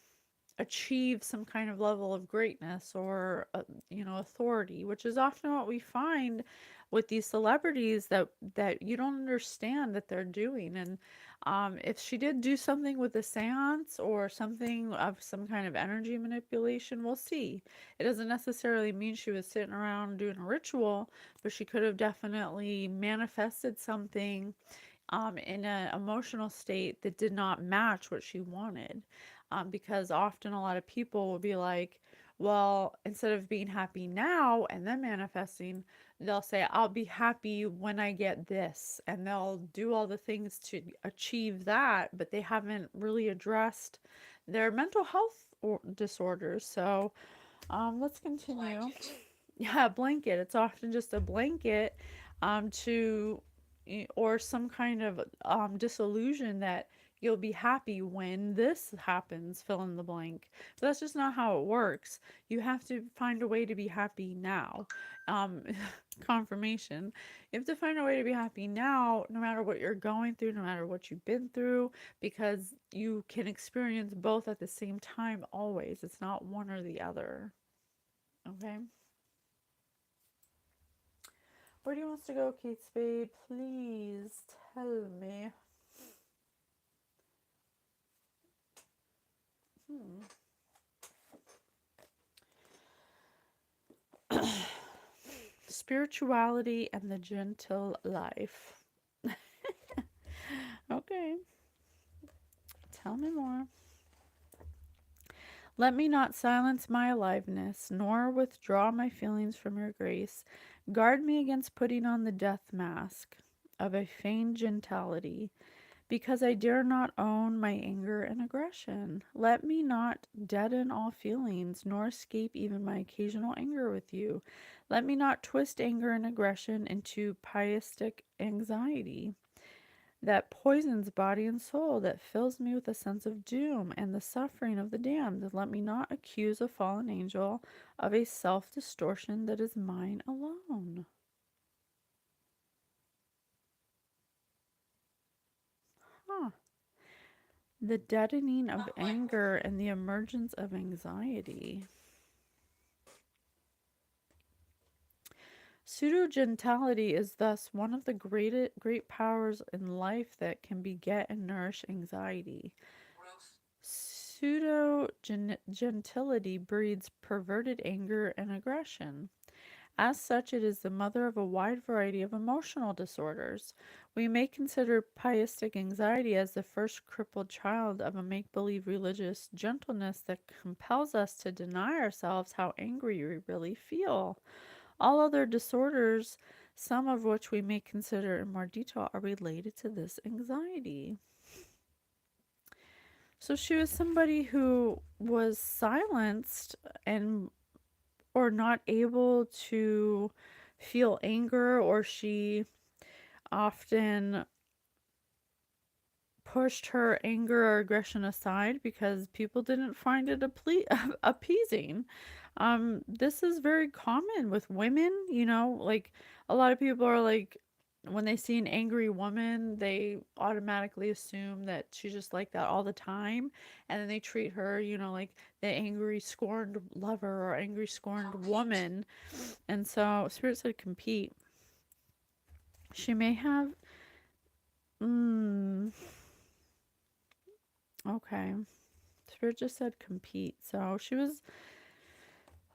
achieve some kind of level of greatness or authority, which is often what we find with these celebrities that you don't understand that they're doing. And if she did do something with a seance or something of some kind of energy manipulation, we'll see. It doesn't necessarily mean she was sitting around doing a ritual, but she could have definitely manifested something in an emotional state that did not match what she wanted. Because often a lot of people will be like, well, instead of being happy now and then manifesting, they'll say, I'll be happy when I get this. And they'll do all the things to achieve that, but they haven't really addressed their mental health disorders. So let's continue. Blanket. Yeah, a blanket. It's often just a blanket to or some kind of disillusion that you'll be happy when this happens, fill in the blank. But that's just not how it works. You have to find a way to be happy now. Um, confirmation. You have to find a way to be happy now, no matter what you're going through, no matter what you've been through, because you can experience both at the same time always. It's not one or the other. Okay? Where do you want us to go, Kate Spade? Please tell me. Hmm. Spirituality and the gentle life. Let me not silence my aliveness, nor withdraw my feelings from your grace. Guard me against putting on the death mask of a feigned gentility, because I dare not own my anger and aggression. Let me not deaden all feelings, nor escape even my occasional anger with you. Let me not twist anger and aggression into pietistic anxiety that poisons body and soul, that fills me with a sense of doom and the suffering of the damned. And let me not accuse a fallen angel of a self distortion that is mine alone. Huh. The deadening of Unlikely. anger and the emergence of anxiety. Pseudo-gentility is thus one of the great powers in life that can beget and nourish anxiety. Ruth. Pseudo-gentility breeds perverted anger and aggression. As such, it is the mother of a wide variety of emotional disorders. We may consider pietistic anxiety as the first crippled child of a make believe religious gentleness that compels us to deny ourselves how angry we really feel. All other disorders, some of which we may consider in more detail, are related to this anxiety. So she was somebody who was silenced and or not able to feel anger, or she often pushed her anger or aggression aside because people didn't find it appeasing. This is very common with women, like a lot of people are like, when they see an angry woman, they automatically assume that she's just like that all the time. And then they treat her, like the angry, scorned lover or angry, scorned Compete. woman. And so, Spirit said compete. She may have, mm, okay. Spirit just said compete. So she was,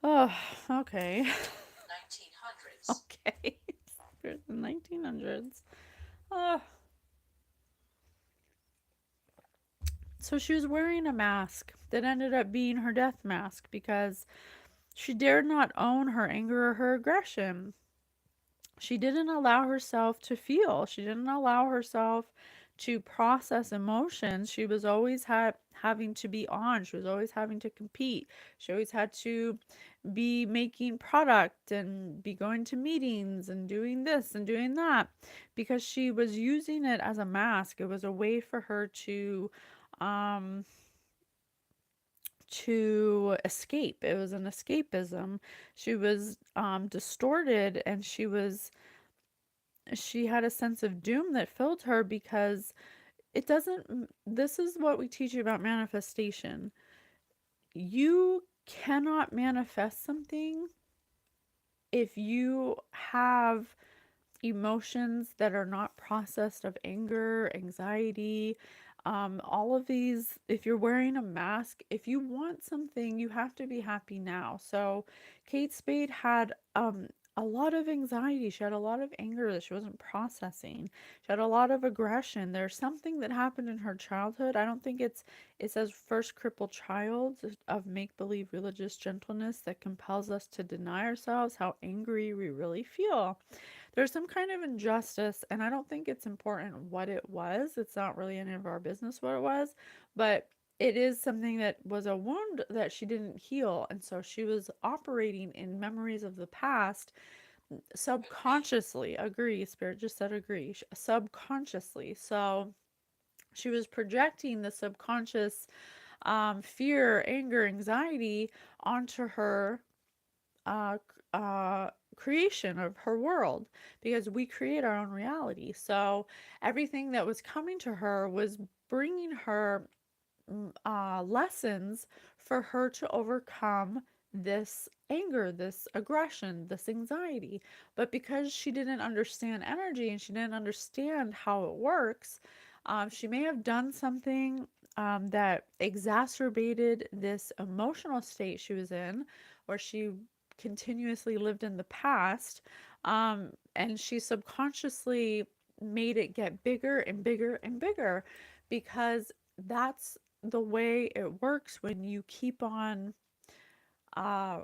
oh, okay. 1900s. Okay. Spirit in the 1900s. Oh, so she was wearing a mask that ended up being her death mask because she dared not own her anger or her aggression. She didn't allow herself to feel. She didn't allow herself to process emotions. She was always having to be on. She was always having to compete. She always had to be making product and be going to meetings and doing this and doing that because she was using it as a mask. It was a way for her um to escape. It was an escapism. She was distorted, and she had a sense of doom that filled her because it doesn't this is what we teach you about manifestation. You cannot manifest something if you have emotions that are not processed of anger, anxiety, all of these. If you're wearing a mask, if you want something, you have to be happy now. So Kate Spade had a lot of anxiety. She had a lot of anger that she wasn't processing. She had a lot of aggression. There's something that happened in her childhood. I don't think it says first crippled child of make believe religious gentleness that compels us to deny ourselves how angry we really feel. There's some kind of injustice, and I don't think it's important what it was. It's not really any of our business what it was, but it is something that was a wound that she didn't heal, and so she was operating in memories of the past Agree. subconsciously. Agree, Spirit just said agree. Subconsciously. So she was projecting the subconscious fear, anger, anxiety onto her uh, creation of her world because we create our own reality. So everything that was coming to her was bringing her lessons for her to overcome this anger, this aggression, this anxiety. But because she didn't understand energy and she didn't understand how it works, she may have done something that exacerbated this emotional state she was in, where she continuously lived in the past, and she subconsciously made it get bigger and bigger and bigger because that's the way it works when you keep on uh,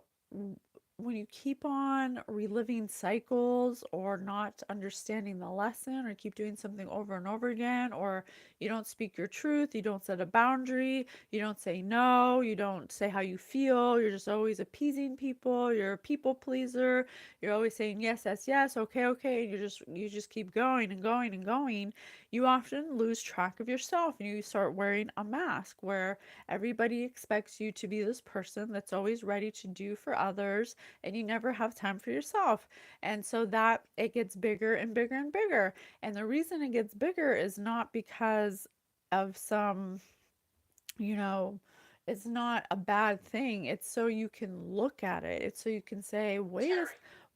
when you keep on reliving cycles or not understanding the lesson or keep doing something over and over again, or you don't speak your truth, you don't set a boundary, you don't say no, you don't say how you feel, you're just always appeasing people, you're a people pleaser, you're always saying yes, yes, yes, okay, okay, and you just keep going and going and going, you often lose track of yourself and you start wearing a mask where everybody expects you to be this person that's always ready to do for others, and you never have time for yourself. And so that it gets bigger and bigger and bigger. And the reason it gets bigger is not because of some, you know, it's not a bad thing. It's so you can look at it. It's so you can say, Terry.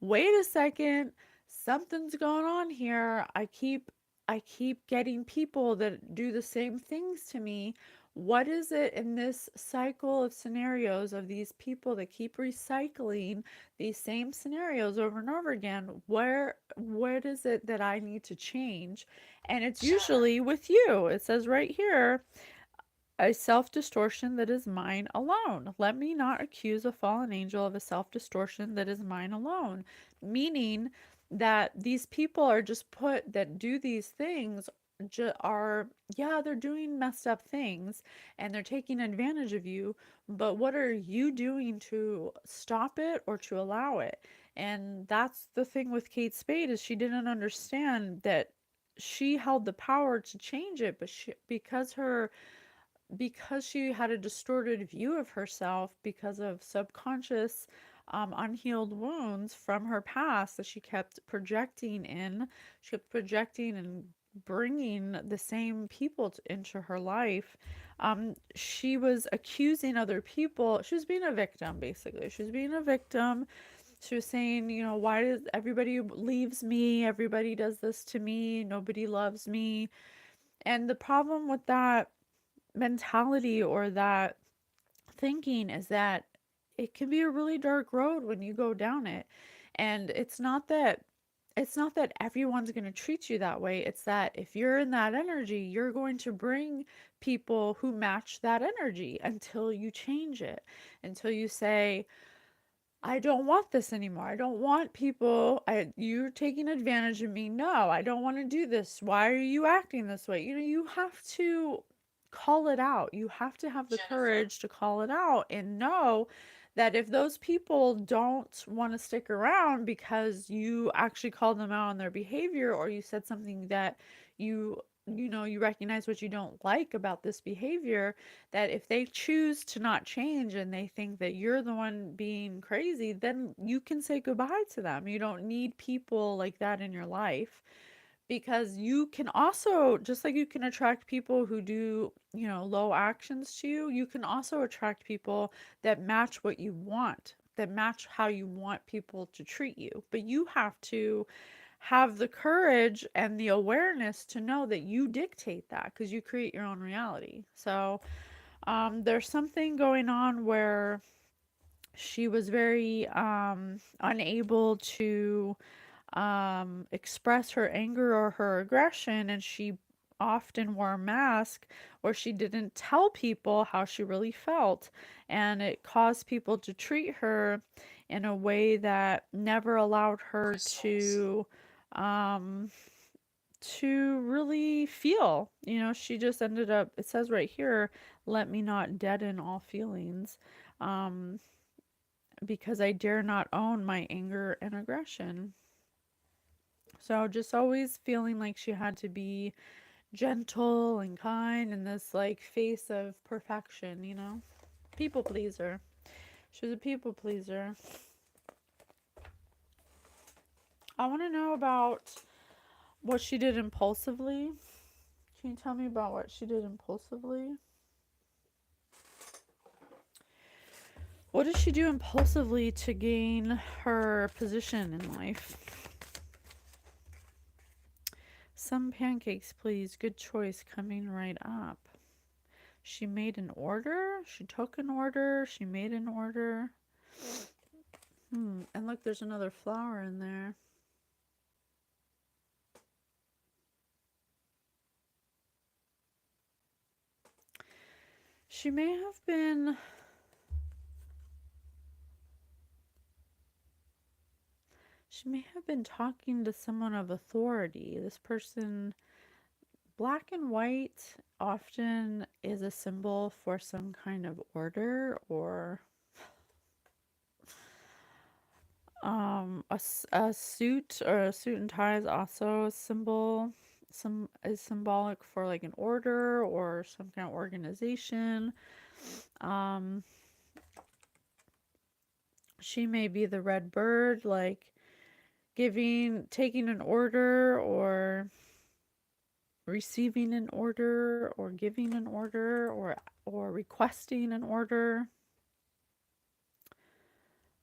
wait a second, something's going on here. I keep getting people that do the same things to me. What is it in this cycle of scenarios of these people that keep recycling these same scenarios over and over again? What is it that I need to change? And it's Shattered. usually with you. It says right here, a self distortion that is mine alone. Let me not accuse a fallen angel of a self distortion that is mine alone. Meaning that these people are just put that do these things are, yeah, they're doing messed up things and they're taking advantage of you, but what are you doing to stop it or to allow it? And that's the thing with Kate Spade, is she didn't understand that she held the power to change it, but because she had a distorted view of herself because of subconscious unhealed wounds from her past that she kept projecting in, she kept projecting and bringing the same people into her life. She was accusing other people. She was being a victim, basically. She was being a victim. She was saying, why does everybody leaves me? Everybody does this to me. Nobody loves me. And the problem with that mentality or that thinking is that it can be a really dark road when you go down it. And it's not that everyone's going to treat you that way. It's that if you're in that energy, you're going to bring people who match that energy until you change it. Until you say, I don't want this anymore. I don't want people. You're taking advantage of me. No, I don't want to do this. Why are you acting this way? You have to call it out. You have to have the Jennifer. courage to call it out and know that if those people don't want to stick around because you actually called them out on their behavior, or you said something that you you recognize what you don't like about this behavior, that if they choose to not change and they think that you're the one being crazy, then you can say goodbye to them. You don't need people like that in your life, because you can also, just like you can attract people who do, low actions to you, you can also attract people that match what you want, that match how you want people to treat you. But you have to have the courage and the awareness to know that you dictate that, because you create your own reality. So there's something going on where she was very unable to express her anger or her aggression, and she often wore a mask where she didn't tell people how she really felt, and it caused people to treat her in a way that never allowed her Crystals. um, to really feel. She just ended up, it says right here, let me not deaden all feelings, um, because I dare not own my anger and aggression. So just always feeling like she had to be gentle and kind and this like face of perfection. People pleaser. She was a people pleaser. I want to know about what she did impulsively. Can you tell me about what she did impulsively? What did she do impulsively to gain her position in life? Some pancakes, please. Good choice. Coming right up. She made an order. She took an order. She made an order. And look, there's another flower in there. She may have been she may have been talking to someone of authority. This person, black and white often is a symbol for some kind of order, or a suit, or a suit and tie is also a symbol. Some is symbolic for like an order or some kind of organization. Um, she may be the red bird, like taking an order, or receiving an order, or giving an order, or requesting an order.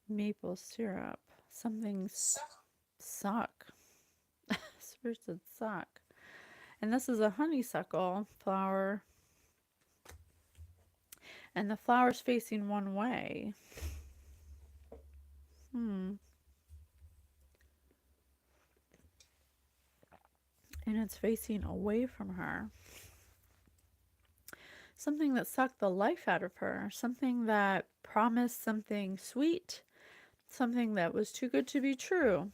Maple syrup. Something's suck. Spirit said suck. And this is a honeysuckle flower. And the flower's facing one way. And it's facing away from her. Something that sucked the life out of her. Something that promised something sweet. Something that was too good to be true.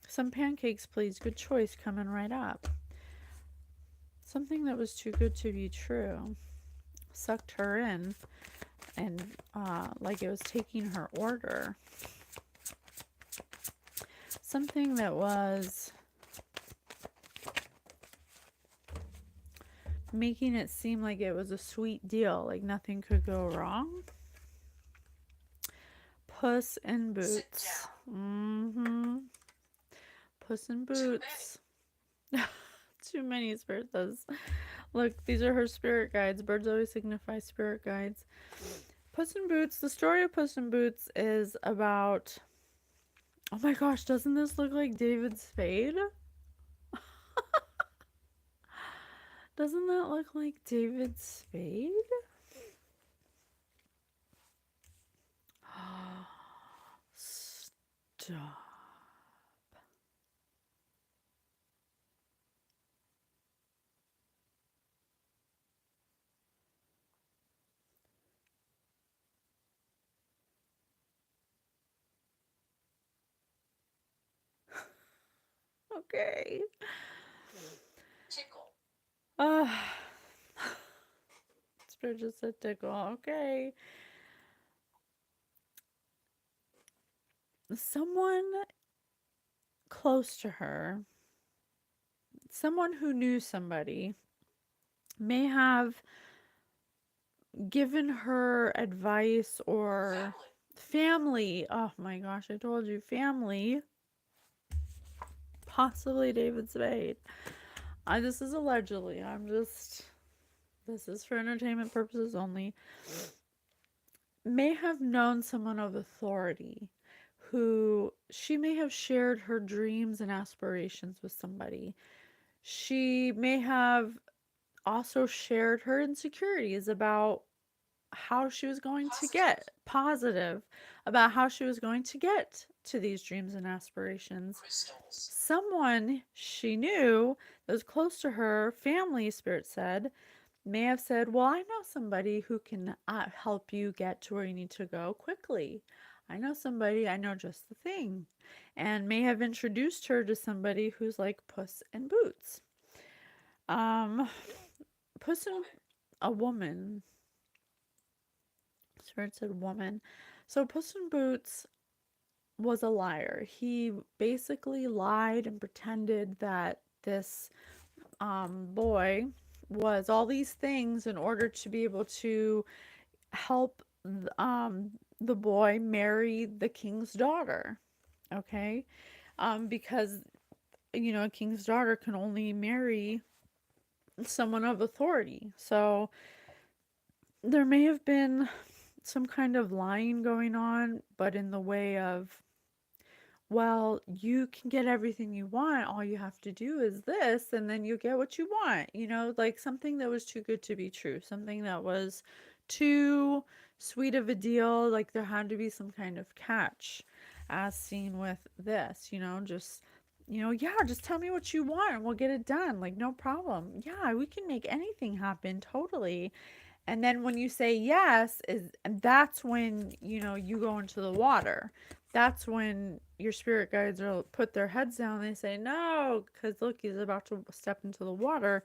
Some pancakes, please. Good choice. Coming right up. Something that was too good to be true. Sucked her in. And like it was taking her order. Something that was making it seem like it was a sweet deal, like nothing could go wrong. Puss in Boots. Puss in Boots. Too many spirit says. Look, these are her spirit guides. Birds always signify spirit guides. Puss in Boots. The story of Puss in Boots is about... Oh my gosh, doesn't this look like David Spade? Doesn't that look like David Spade? Stop. Okay. Tickle. Spirit just said tickle. Okay. Someone close to her, someone who knew somebody, may have given her advice, or family. Oh my gosh, I told you, family. Possibly David Spade. This is allegedly. This is for entertainment purposes only. May have known someone of authority who she may have shared her dreams and aspirations with somebody. She may have also shared her insecurities about how she was going to get positive, about how she was going to get to these dreams and aspirations. Someone she knew that was close to her, family, Spirit said, may have said, well, I know somebody who can help you get to where you need to go quickly. I know somebody, I know just the thing. And may have introduced her to somebody who's like Puss in Boots. Puss in a woman. Spirit said woman. So Puss in Boots was a liar. He basically lied and pretended that this boy was all these things in order to be able to help the boy marry the king's daughter. Okay? Because, you know, a king's daughter can only marry someone of authority. So there may have been some kind of lying going on, but in the way of, well, you can get everything you want. All you have to do is this, and then you get what you want. You know, like something that was too good to be true, something that was too sweet of a deal. Like there had to be some kind of catch, as seen with this, yeah, just tell me what you want and we'll get it done. Like, no problem. Yeah, we can make anything happen, totally. And then when you say yes, is that's when, you go into the water. That's when your spirit guides will put their heads down. They say no, because look, he's about to step into the water,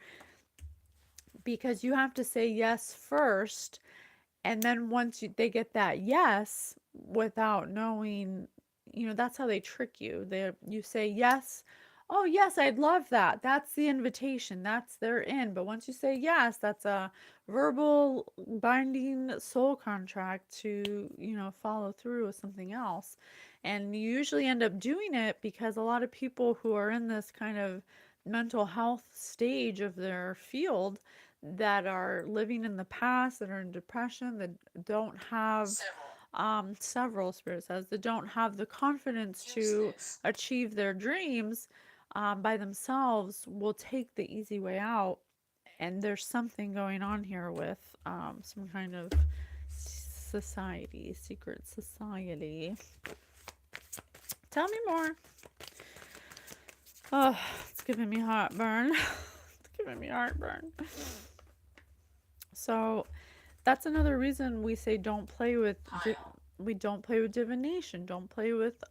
because you have to say yes first. And then once they get that yes, without knowing, that's how they trick you. You say yes. Oh yes, I'd love that. That's the invitation. That's their in. But once you say yes, that's a verbal binding soul contract to, follow through with something else. And you usually end up doing it because a lot of people who are in this kind of mental health stage of their field, that are living in the past, that are in depression, that don't have, Several. several, spirit says, that don't have the confidence Use to this. achieve their dreams, by themselves, will take the easy way out. And there's something going on here with, some kind of society, secret society. Tell me more. Oh, it's giving me heartburn. It's giving me heartburn. So that's another reason we say don't play with Pile. we don't play with divination, don't play with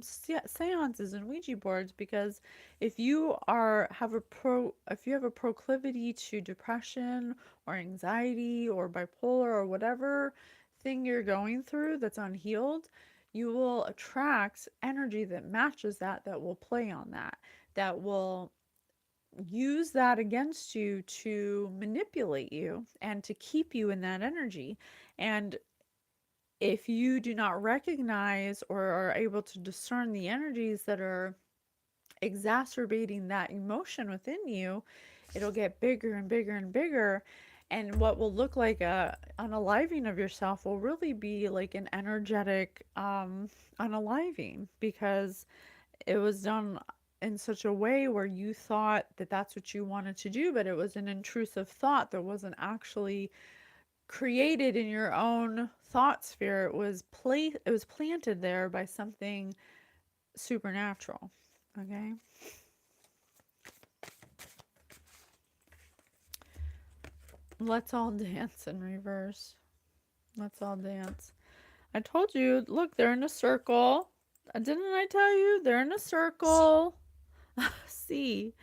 seances and Ouija boards, because if you have a proclivity to depression or anxiety or bipolar or whatever thing you're going through that's unhealed, you will attract energy that matches that will play on that will use that against you to manipulate you and to keep you in that energy. And if you do not recognize or are able to discern the energies that are exacerbating that emotion within you, it'll get bigger and bigger and bigger. And what will look like a unaliving of yourself will really be like an energetic unaliving, because it was done in such a way where you thought that that's what you wanted to do, but it was an intrusive thought that wasn't actually created in your own thought sphere. It was planted there by something supernatural. Okay? Let's all dance in reverse. Let's all dance. I told you, look, they're in a circle. Didn't I tell you? They're in a See. circle. See,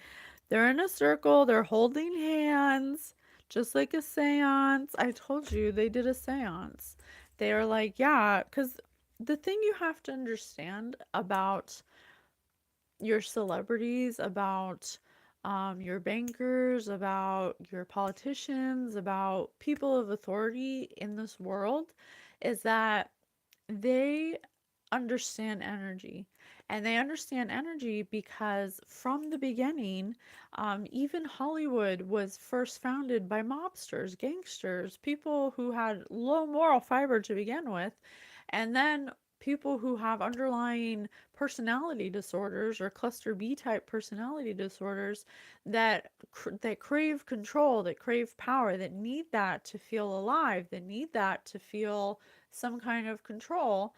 they're in a circle, they're holding hands, just like a seance. I told you they did a seance. They are like, yeah, because the thing you have to understand about your celebrities, about your bankers, about your politicians, about people of authority in this world, is that they understand energy. And they understand energy because from the beginning, even Hollywood was first founded by mobsters, gangsters, people who had low moral fiber to begin with. And then people who have underlying personality disorders or cluster B type personality disorders, that crave control, that crave power, that need that to feel alive, that need that to feel some kind of control.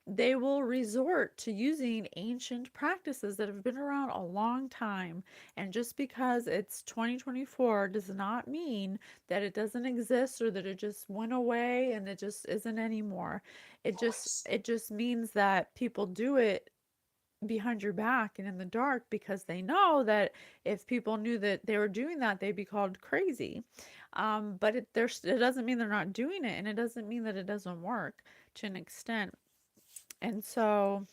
They will resort to using ancient practices that have been around a long time. And just because it's 2024 does not mean that it doesn't exist or that it just went away and it just isn't anymore. It just Voice. it just means that people do it behind your back and in the dark, because they know that if people knew that they were doing that, they'd be called crazy. But it doesn't mean they're not doing it, and it doesn't mean that it doesn't work to an extent. And so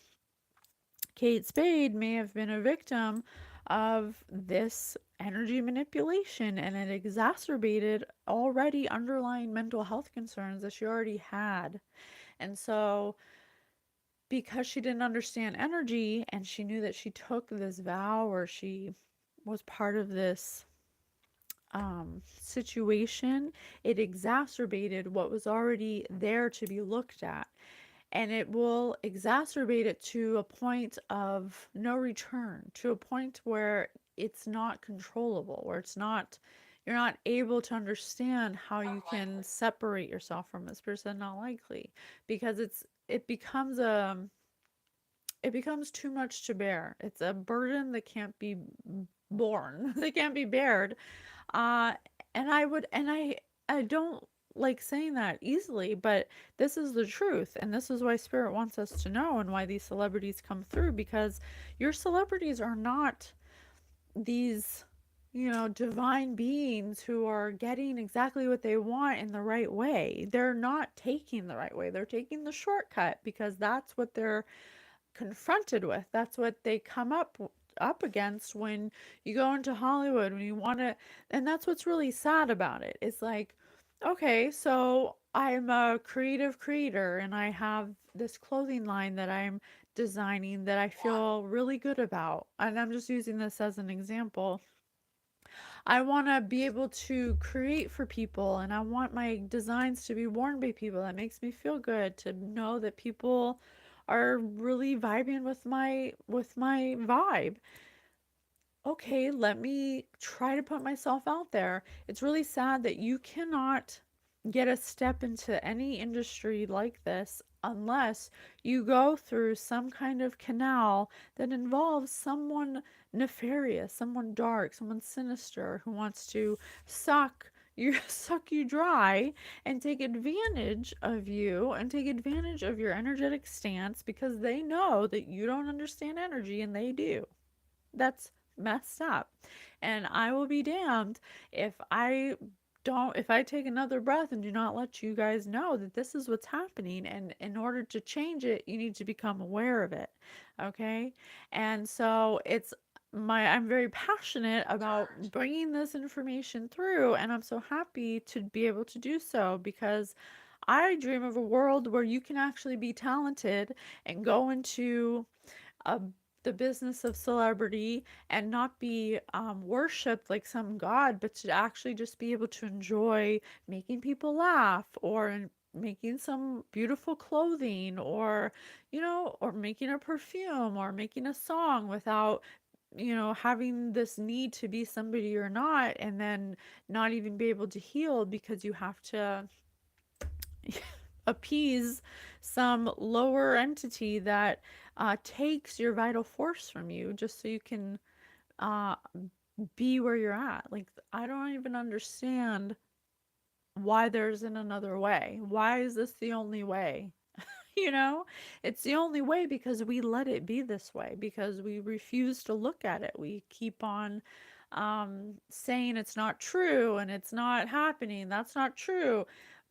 Kate Spade may have been a victim of this energy manipulation, and it exacerbated already underlying mental health concerns that she already had. And so, because she didn't understand energy and she knew that she took this vow, or she was part of this situation, it exacerbated what was already there to be looked at. And it will exacerbate it to a point of no return, to a point where it's not controllable, where you're not able to understand how you can Unlikely. separate yourself from this person. Not likely, because it becomes too much to bear. It's a burden that can't be borne, that can't be bared. uh and I don't like saying that easily, but this is the truth. And this is why Spirit wants us to know and why these celebrities come through, because your celebrities are not these, divine beings who are getting exactly what they want in the right way. They're not taking the right way. They're taking the shortcut because that's what they're confronted with. That's what they come up against when you go into Hollywood, when you want to. And that's what's really sad about it. It's like, okay, so I'm a creative creator and I have this clothing line that I'm designing that I feel really good about. And I'm just using this as an example. I want to be able to create for people and I want my designs to be worn by people. That makes me feel good to know that people are really vibing with my vibe. Okay, let me try to put myself out there. It's really sad that you cannot get a step into any industry like this unless you go through some kind of canal that involves someone nefarious, someone dark, someone sinister who wants to suck you dry and take advantage of you and take advantage of your energetic stance because they know that you don't understand energy and they do. That's messed up. And I will be damned if I take another breath and do not let you guys know that this is what's happening. And in order to change it, you need to become aware of it. Okay. And so I'm very passionate about bringing this information through. And I'm so happy to be able to do so because I dream of a world where you can actually be talented and go into a the business of celebrity and not be worshipped like some god, but to actually just be able to enjoy making people laugh or making some beautiful clothing or making a perfume or making a song without having this need to be somebody you're not and then not even be able to heal because you have to appease some lower entity that takes your vital force from you just so you can uh, be where you're at. Like, I don't even understand why there isn't another way. Why is this the only way? You know, it's the only way because we let it be this way, because we refuse to look at it. We keep on saying it's not true and it's not happening. That's not true.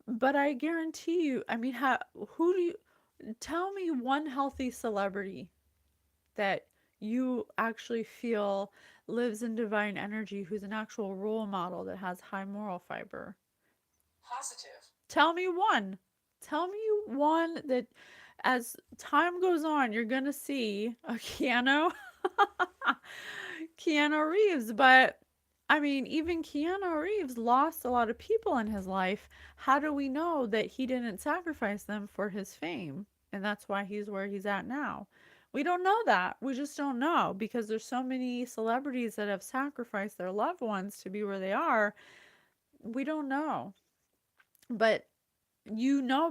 But I guarantee you, I mean, who do you tell me one healthy celebrity that you actually feel lives in divine energy, who's an actual role model that has high moral fiber? Positive. Tell me one. Tell me one that as time goes on, you're going to see a Keanu Reeves. But I mean, even Keanu Reeves lost a lot of people in his life. How do we know that he didn't sacrifice them for his fame? And that's why he's where he's at now. We don't know that. We just don't know because there's so many celebrities that have sacrificed their loved ones to be where they are. We don't know. But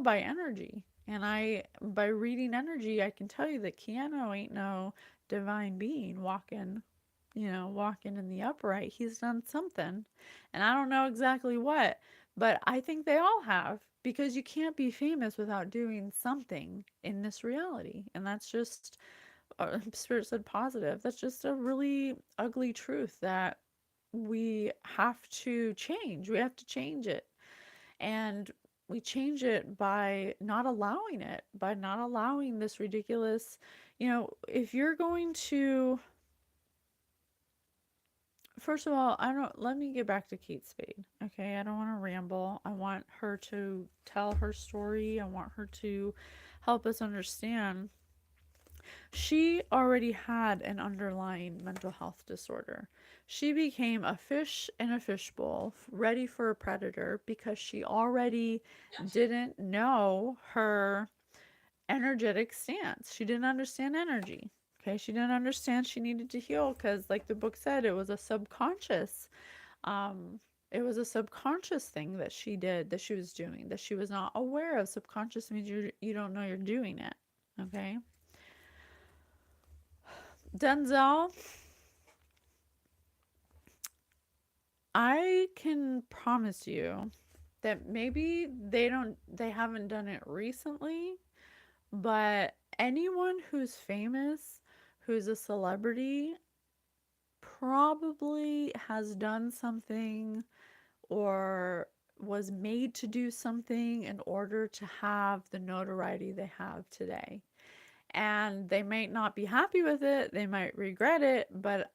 by energy. And by reading energy, I can tell you that Keanu ain't no divine being walking in the upright. He's done something. And I don't know exactly what, but I think they all have because you can't be famous without doing something in this reality. And that's just, Spirit said positive. That's just a really ugly truth that we have to change. We have to change it. And we change it by not allowing this ridiculous, if you're going to, first of all, I don't, let me get back to Kate Spade. Okay. I don't want to ramble. I want her to tell her story. I want her to help us understand. She already had an underlying mental health disorder. She became a fish in a fishbowl, ready for a predator because she already didn't know her energetic stance. She didn't understand energy. Okay, she didn't understand she needed to heal because, like the book said, um, it was a subconscious thing that she did, that she was doing, that she was not aware of. Subconscious means you don't know you're doing it. Okay, Denzel, I can promise you that maybe they haven't done it recently, but anyone who's famous, who's a celebrity, probably has done something or was made to do something in order to have the notoriety they have today. And they might not be happy with it, they might regret it, but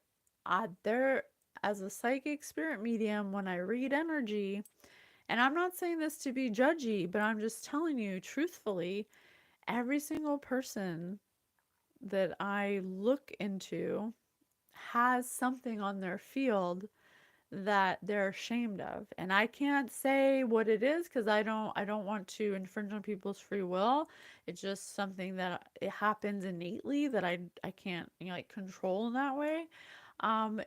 there, as a psychic spirit medium, when I read energy, and I'm not saying this to be judgy, but I'm just telling you truthfully, every single person that I look into has something on their field that they're ashamed of. And I can't say what it is because I don't want to infringe on people's free will. It's just something that it happens innately that I can't, like, control in that way. Um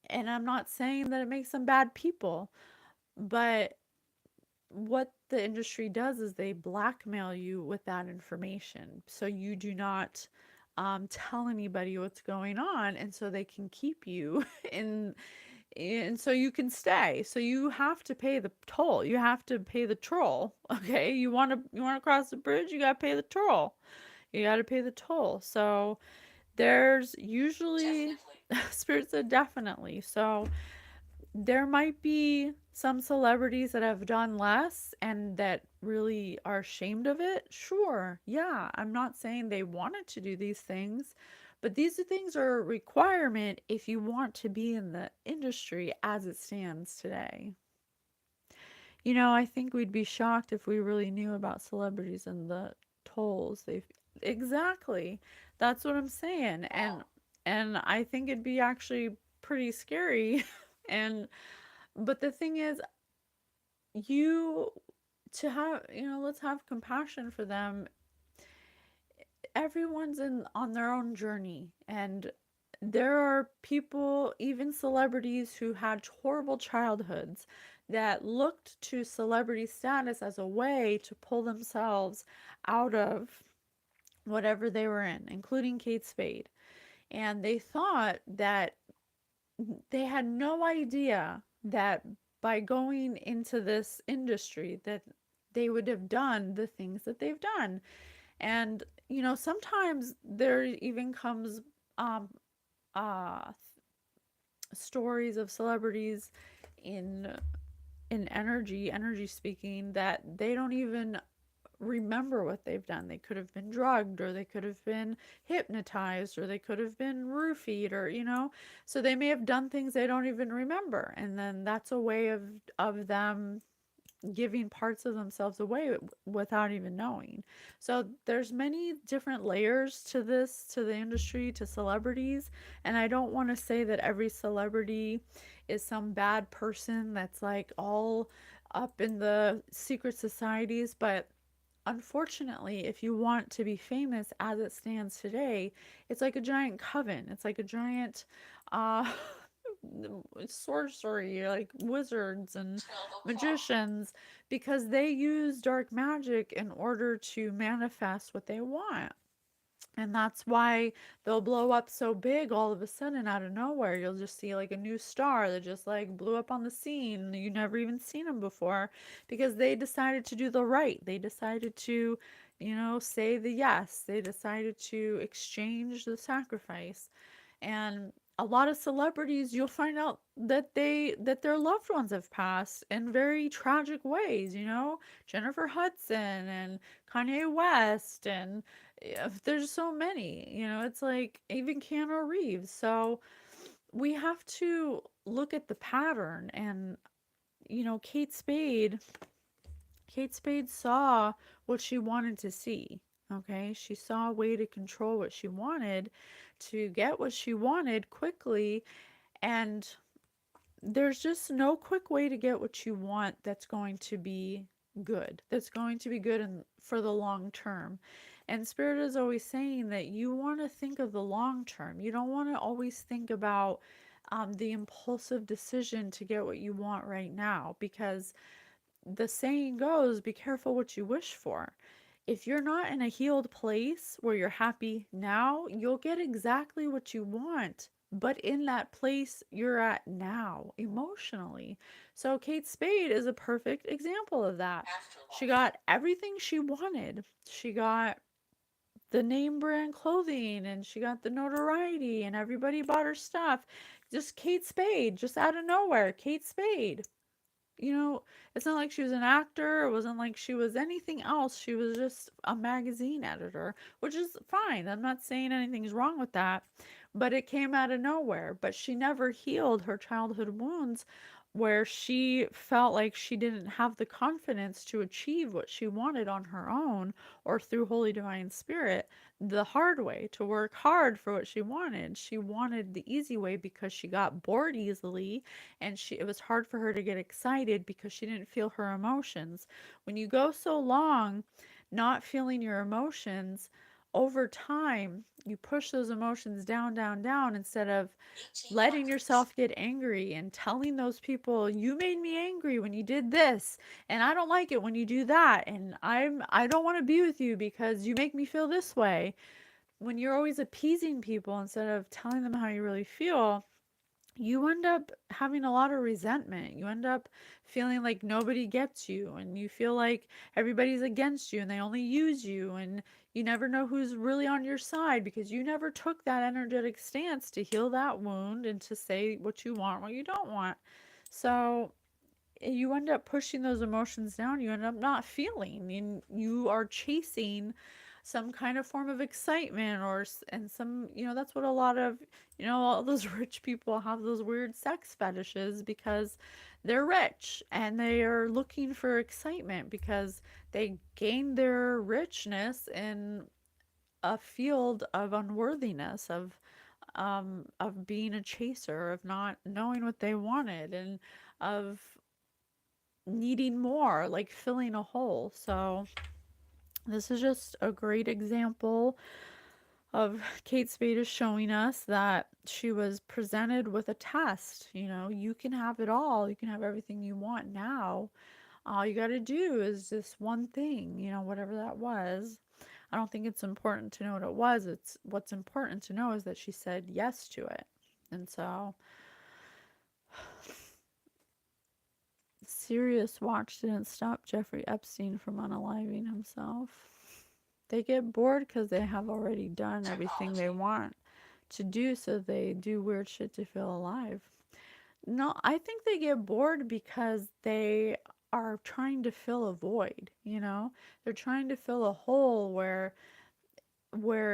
and I'm not saying that it makes them bad people, but what the industry does is they blackmail you with that information so you do not tell anybody what's going on, and so they can keep you in, and so you can stay. So you have to pay the toll. You have to pay the toll. Okay, you want to cross the bridge, you got to pay the toll. You got to pay the toll. So there's usually Definitely. Spirit said definitely. So there might be some celebrities that have done less and that really are ashamed of it. Sure. Yeah, I'm not saying they wanted to do these things, but these things are a requirement if you want to be in the industry as it stands today. I think we'd be shocked if we really knew about celebrities and the tolls they've. Exactly. That's what I'm saying. And Wow. and I think it'd be actually pretty scary. And but the thing is, you to have, let's have compassion for them. Everyone's in on their own journey, and there are people, even celebrities, who had horrible childhoods that looked to celebrity status as a way to pull themselves out of whatever they were in, including Kate Spade. And they thought that they had no idea that by going into this industry that they would have done the things that they've done. And sometimes there even comes um uh stories of celebrities in energy speaking, that they don't even remember what they've done. They could have been drugged, or they could have been hypnotized, or they could have been roofied, or so they may have done things they don't even remember, and then that's a way of them giving parts of themselves away without even knowing. So there's many different layers to this, to the industry, to celebrities, and I don't want to say that every celebrity is some bad person that's like all up in the secret societies, but unfortunately, if you want to be famous as it stands today, it's like a giant coven. It's like a giant uh sorcery, like wizards and 12 o'clock. magicians, because they use dark magic in order to manifest what they want. And that's why they'll blow up so big all of a sudden out of nowhere. You'll just see like a new star that just like blew up on the scene. You never even seen them before because they decided to do the right. They decided to, say the yes. They decided to exchange the sacrifice. And a lot of celebrities, you'll find out that their loved ones have passed in very tragic ways. Jennifer Hudson and Kanye West, and there's so many. It's like even Keanu Reeves. So we have to look at the pattern. And Kate Spade. Kate Spade saw what she wanted to see. Okay, she saw a way to control what she wanted, to get what she wanted quickly, and there's just no quick way to get what you want that's going to be good. That's going to be good for the long term. And Spirit is always saying that you want to think of the long term. You don't want to always think about the impulsive decision to get what you want right now, because the saying goes, be careful what you wish for. If you're not in a healed place where you're happy now, you'll get exactly what you want but in that place you're at now emotionally. So Kate Spade is a perfect example of that. She afterlife, got everything she wanted. She got the name brand clothing and she got the notoriety and everybody bought her stuff. Just Kate Spade, just out of nowhere, Kate Spade. It's not like she was an actor. It wasn't like she was anything else. She was just a magazine editor, which is fine. I'm not saying anything's wrong with that, but it came out of nowhere. But she never healed her childhood wounds where she felt like she didn't have the confidence to achieve what she wanted on her own or through Holy Divine Spirit the hard way, to work hard for what she wanted. She wanted the easy way because she got bored easily and it was hard for her to get excited because she didn't feel her emotions. When you go so long not feeling your emotions, over time you push those emotions down, down, down, instead of letting 1800s, yourself get angry and telling those people, you made me angry when you did this and I don't like it when you do that, and I don't want to be with you because you make me feel this way. When you're always appeasing people instead of telling them how you really feel, you end up having a lot of resentment. You end up feeling like nobody gets you, and you feel like everybody's against you and they only use you, and you never know who's really on your side because you never took that energetic stance to heal that wound and to say what you want, what you don't want. So you end up pushing those emotions down. You end up not feeling, and you are chasing some kind of form of excitement and some, that's what a lot of, all those rich people have those weird sex fetishes because they're rich and they are looking for excitement because they gained their richness in a field of unworthiness, of being a chaser, of not knowing what they wanted, and of needing more, like filling a hole. So this is just a great example of Kate Spade is showing us that she was presented with a test. You can have it all. You can have everything you want now. All you got to do is this one thing, whatever that was. I don't think it's important to know what it was. It's what's important to know is that she said yes to it. And so Sirius Watch didn't stop Jeffrey Epstein from unaliving himself. They get bored because they have already done everything they typology, want to do, so they do weird shit to feel alive. No, I think they get bored because they are trying to fill a void. They're trying to fill a hole where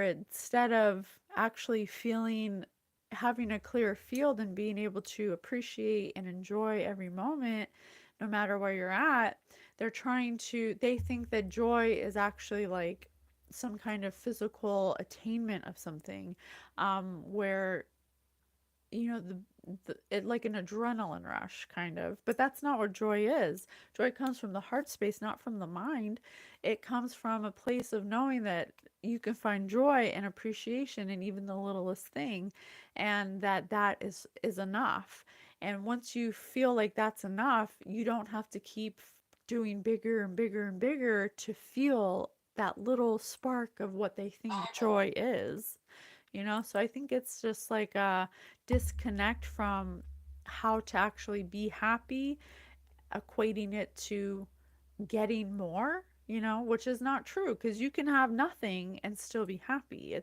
instead of actually feeling, having a clear field and being able to appreciate and enjoy every moment no matter where you're at, they think that joy is actually like some kind of physical attainment of something, where it like an adrenaline rush kind of, but that's not what joy is. Joy comes from the heart space, not from the mind. It comes from a place of knowing that you can find joy and appreciation in even the littlest thing, and that is enough. And once you feel like that's enough, you don't have to keep doing bigger and bigger and bigger to feel that little spark of what they think Bible, joy is. So I think it's just like a disconnect from how to actually be happy, equating it to getting more, which is not true because you can have nothing and still be happy.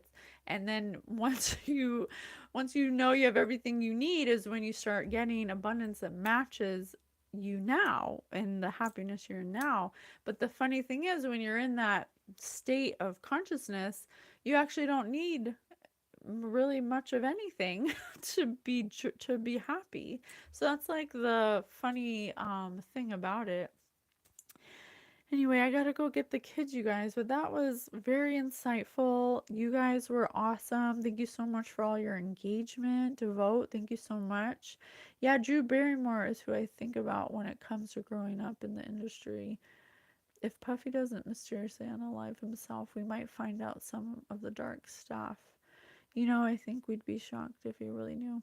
And then once you know you have everything you need is when you start getting abundance that matches you now and the happiness you're in now. But the funny thing is, when you're in that state of consciousness, you actually don't need really much of anything to be happy. So that's like the funny thing about it. Anyway, I gotta go get the kids, you guys, but that was very insightful. You guys were awesome. Thank you so much for all your engagement, devote. Thank you so much. Yeah, Drew Barrymore is who I think about when it comes to growing up in the industry. If Puffy doesn't mysteriously unalive himself, we might find out some of the dark stuff. I think we'd be shocked if you really knew.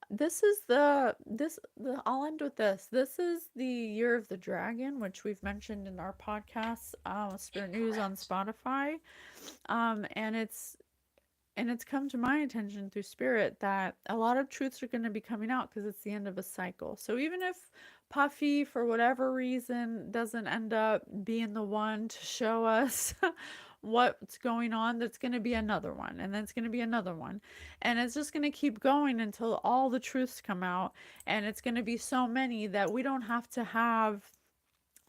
This is I'll end with this. This is the Year of the Dragon, which we've mentioned in our podcast, Spirit News on incorrect, Spotify. And it's and it's come to my attention through spirit that a lot of truths are going to be coming out because it's the end of a cycle. So even if Puffy, for whatever reason, doesn't end up being the one to show us what's going on, that's going to be another one, and then it's going to be another one. And it's just going to keep going until all the truths come out. And it's going to be so many that we don't have to have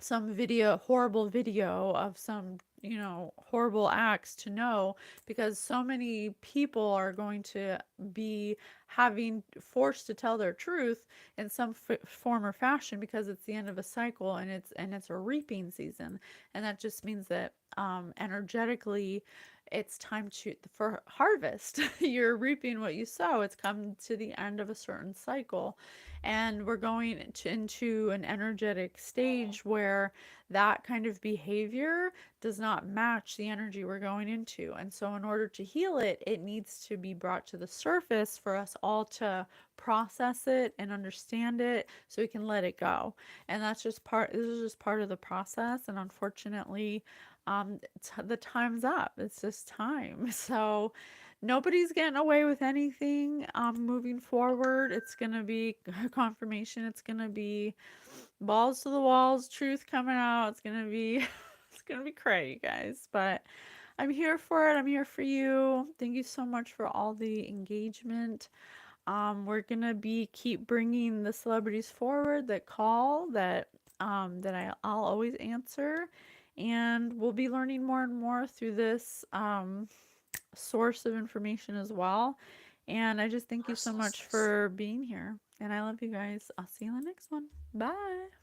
some video, horrible video of some, horrible acts to know, because so many people are going to be having forced to tell their truth in some form or fashion, because it's the end of a cycle, and it's a reaping season. And that just means that energetically it's time for harvest. You're reaping what you sow. It's come to the end of a certain cycle, and we're going into an energetic stage where that kind of behavior does not match the energy we're going into. And so, in order to heal it, it needs to be brought to the surface for us all to process it and understand it so we can let it go. And this is just part of the process. And unfortunately, the time's up. It's just time. So, nobody's getting away with anything moving forward. It's going to be confirmation. It's going to be balls to the walls, truth coming out. It's going to be it's going to be crazy, guys, but I'm here for it. I'm here for you. Thank you so much for all the engagement. We're going to be keep bringing the celebrities forward that call, I'll always answer, and we'll be learning more and more through this source of information as well. And I just thank you so much Mercilessness. for being here. And I love you guys. I'll see you in the next one. Bye.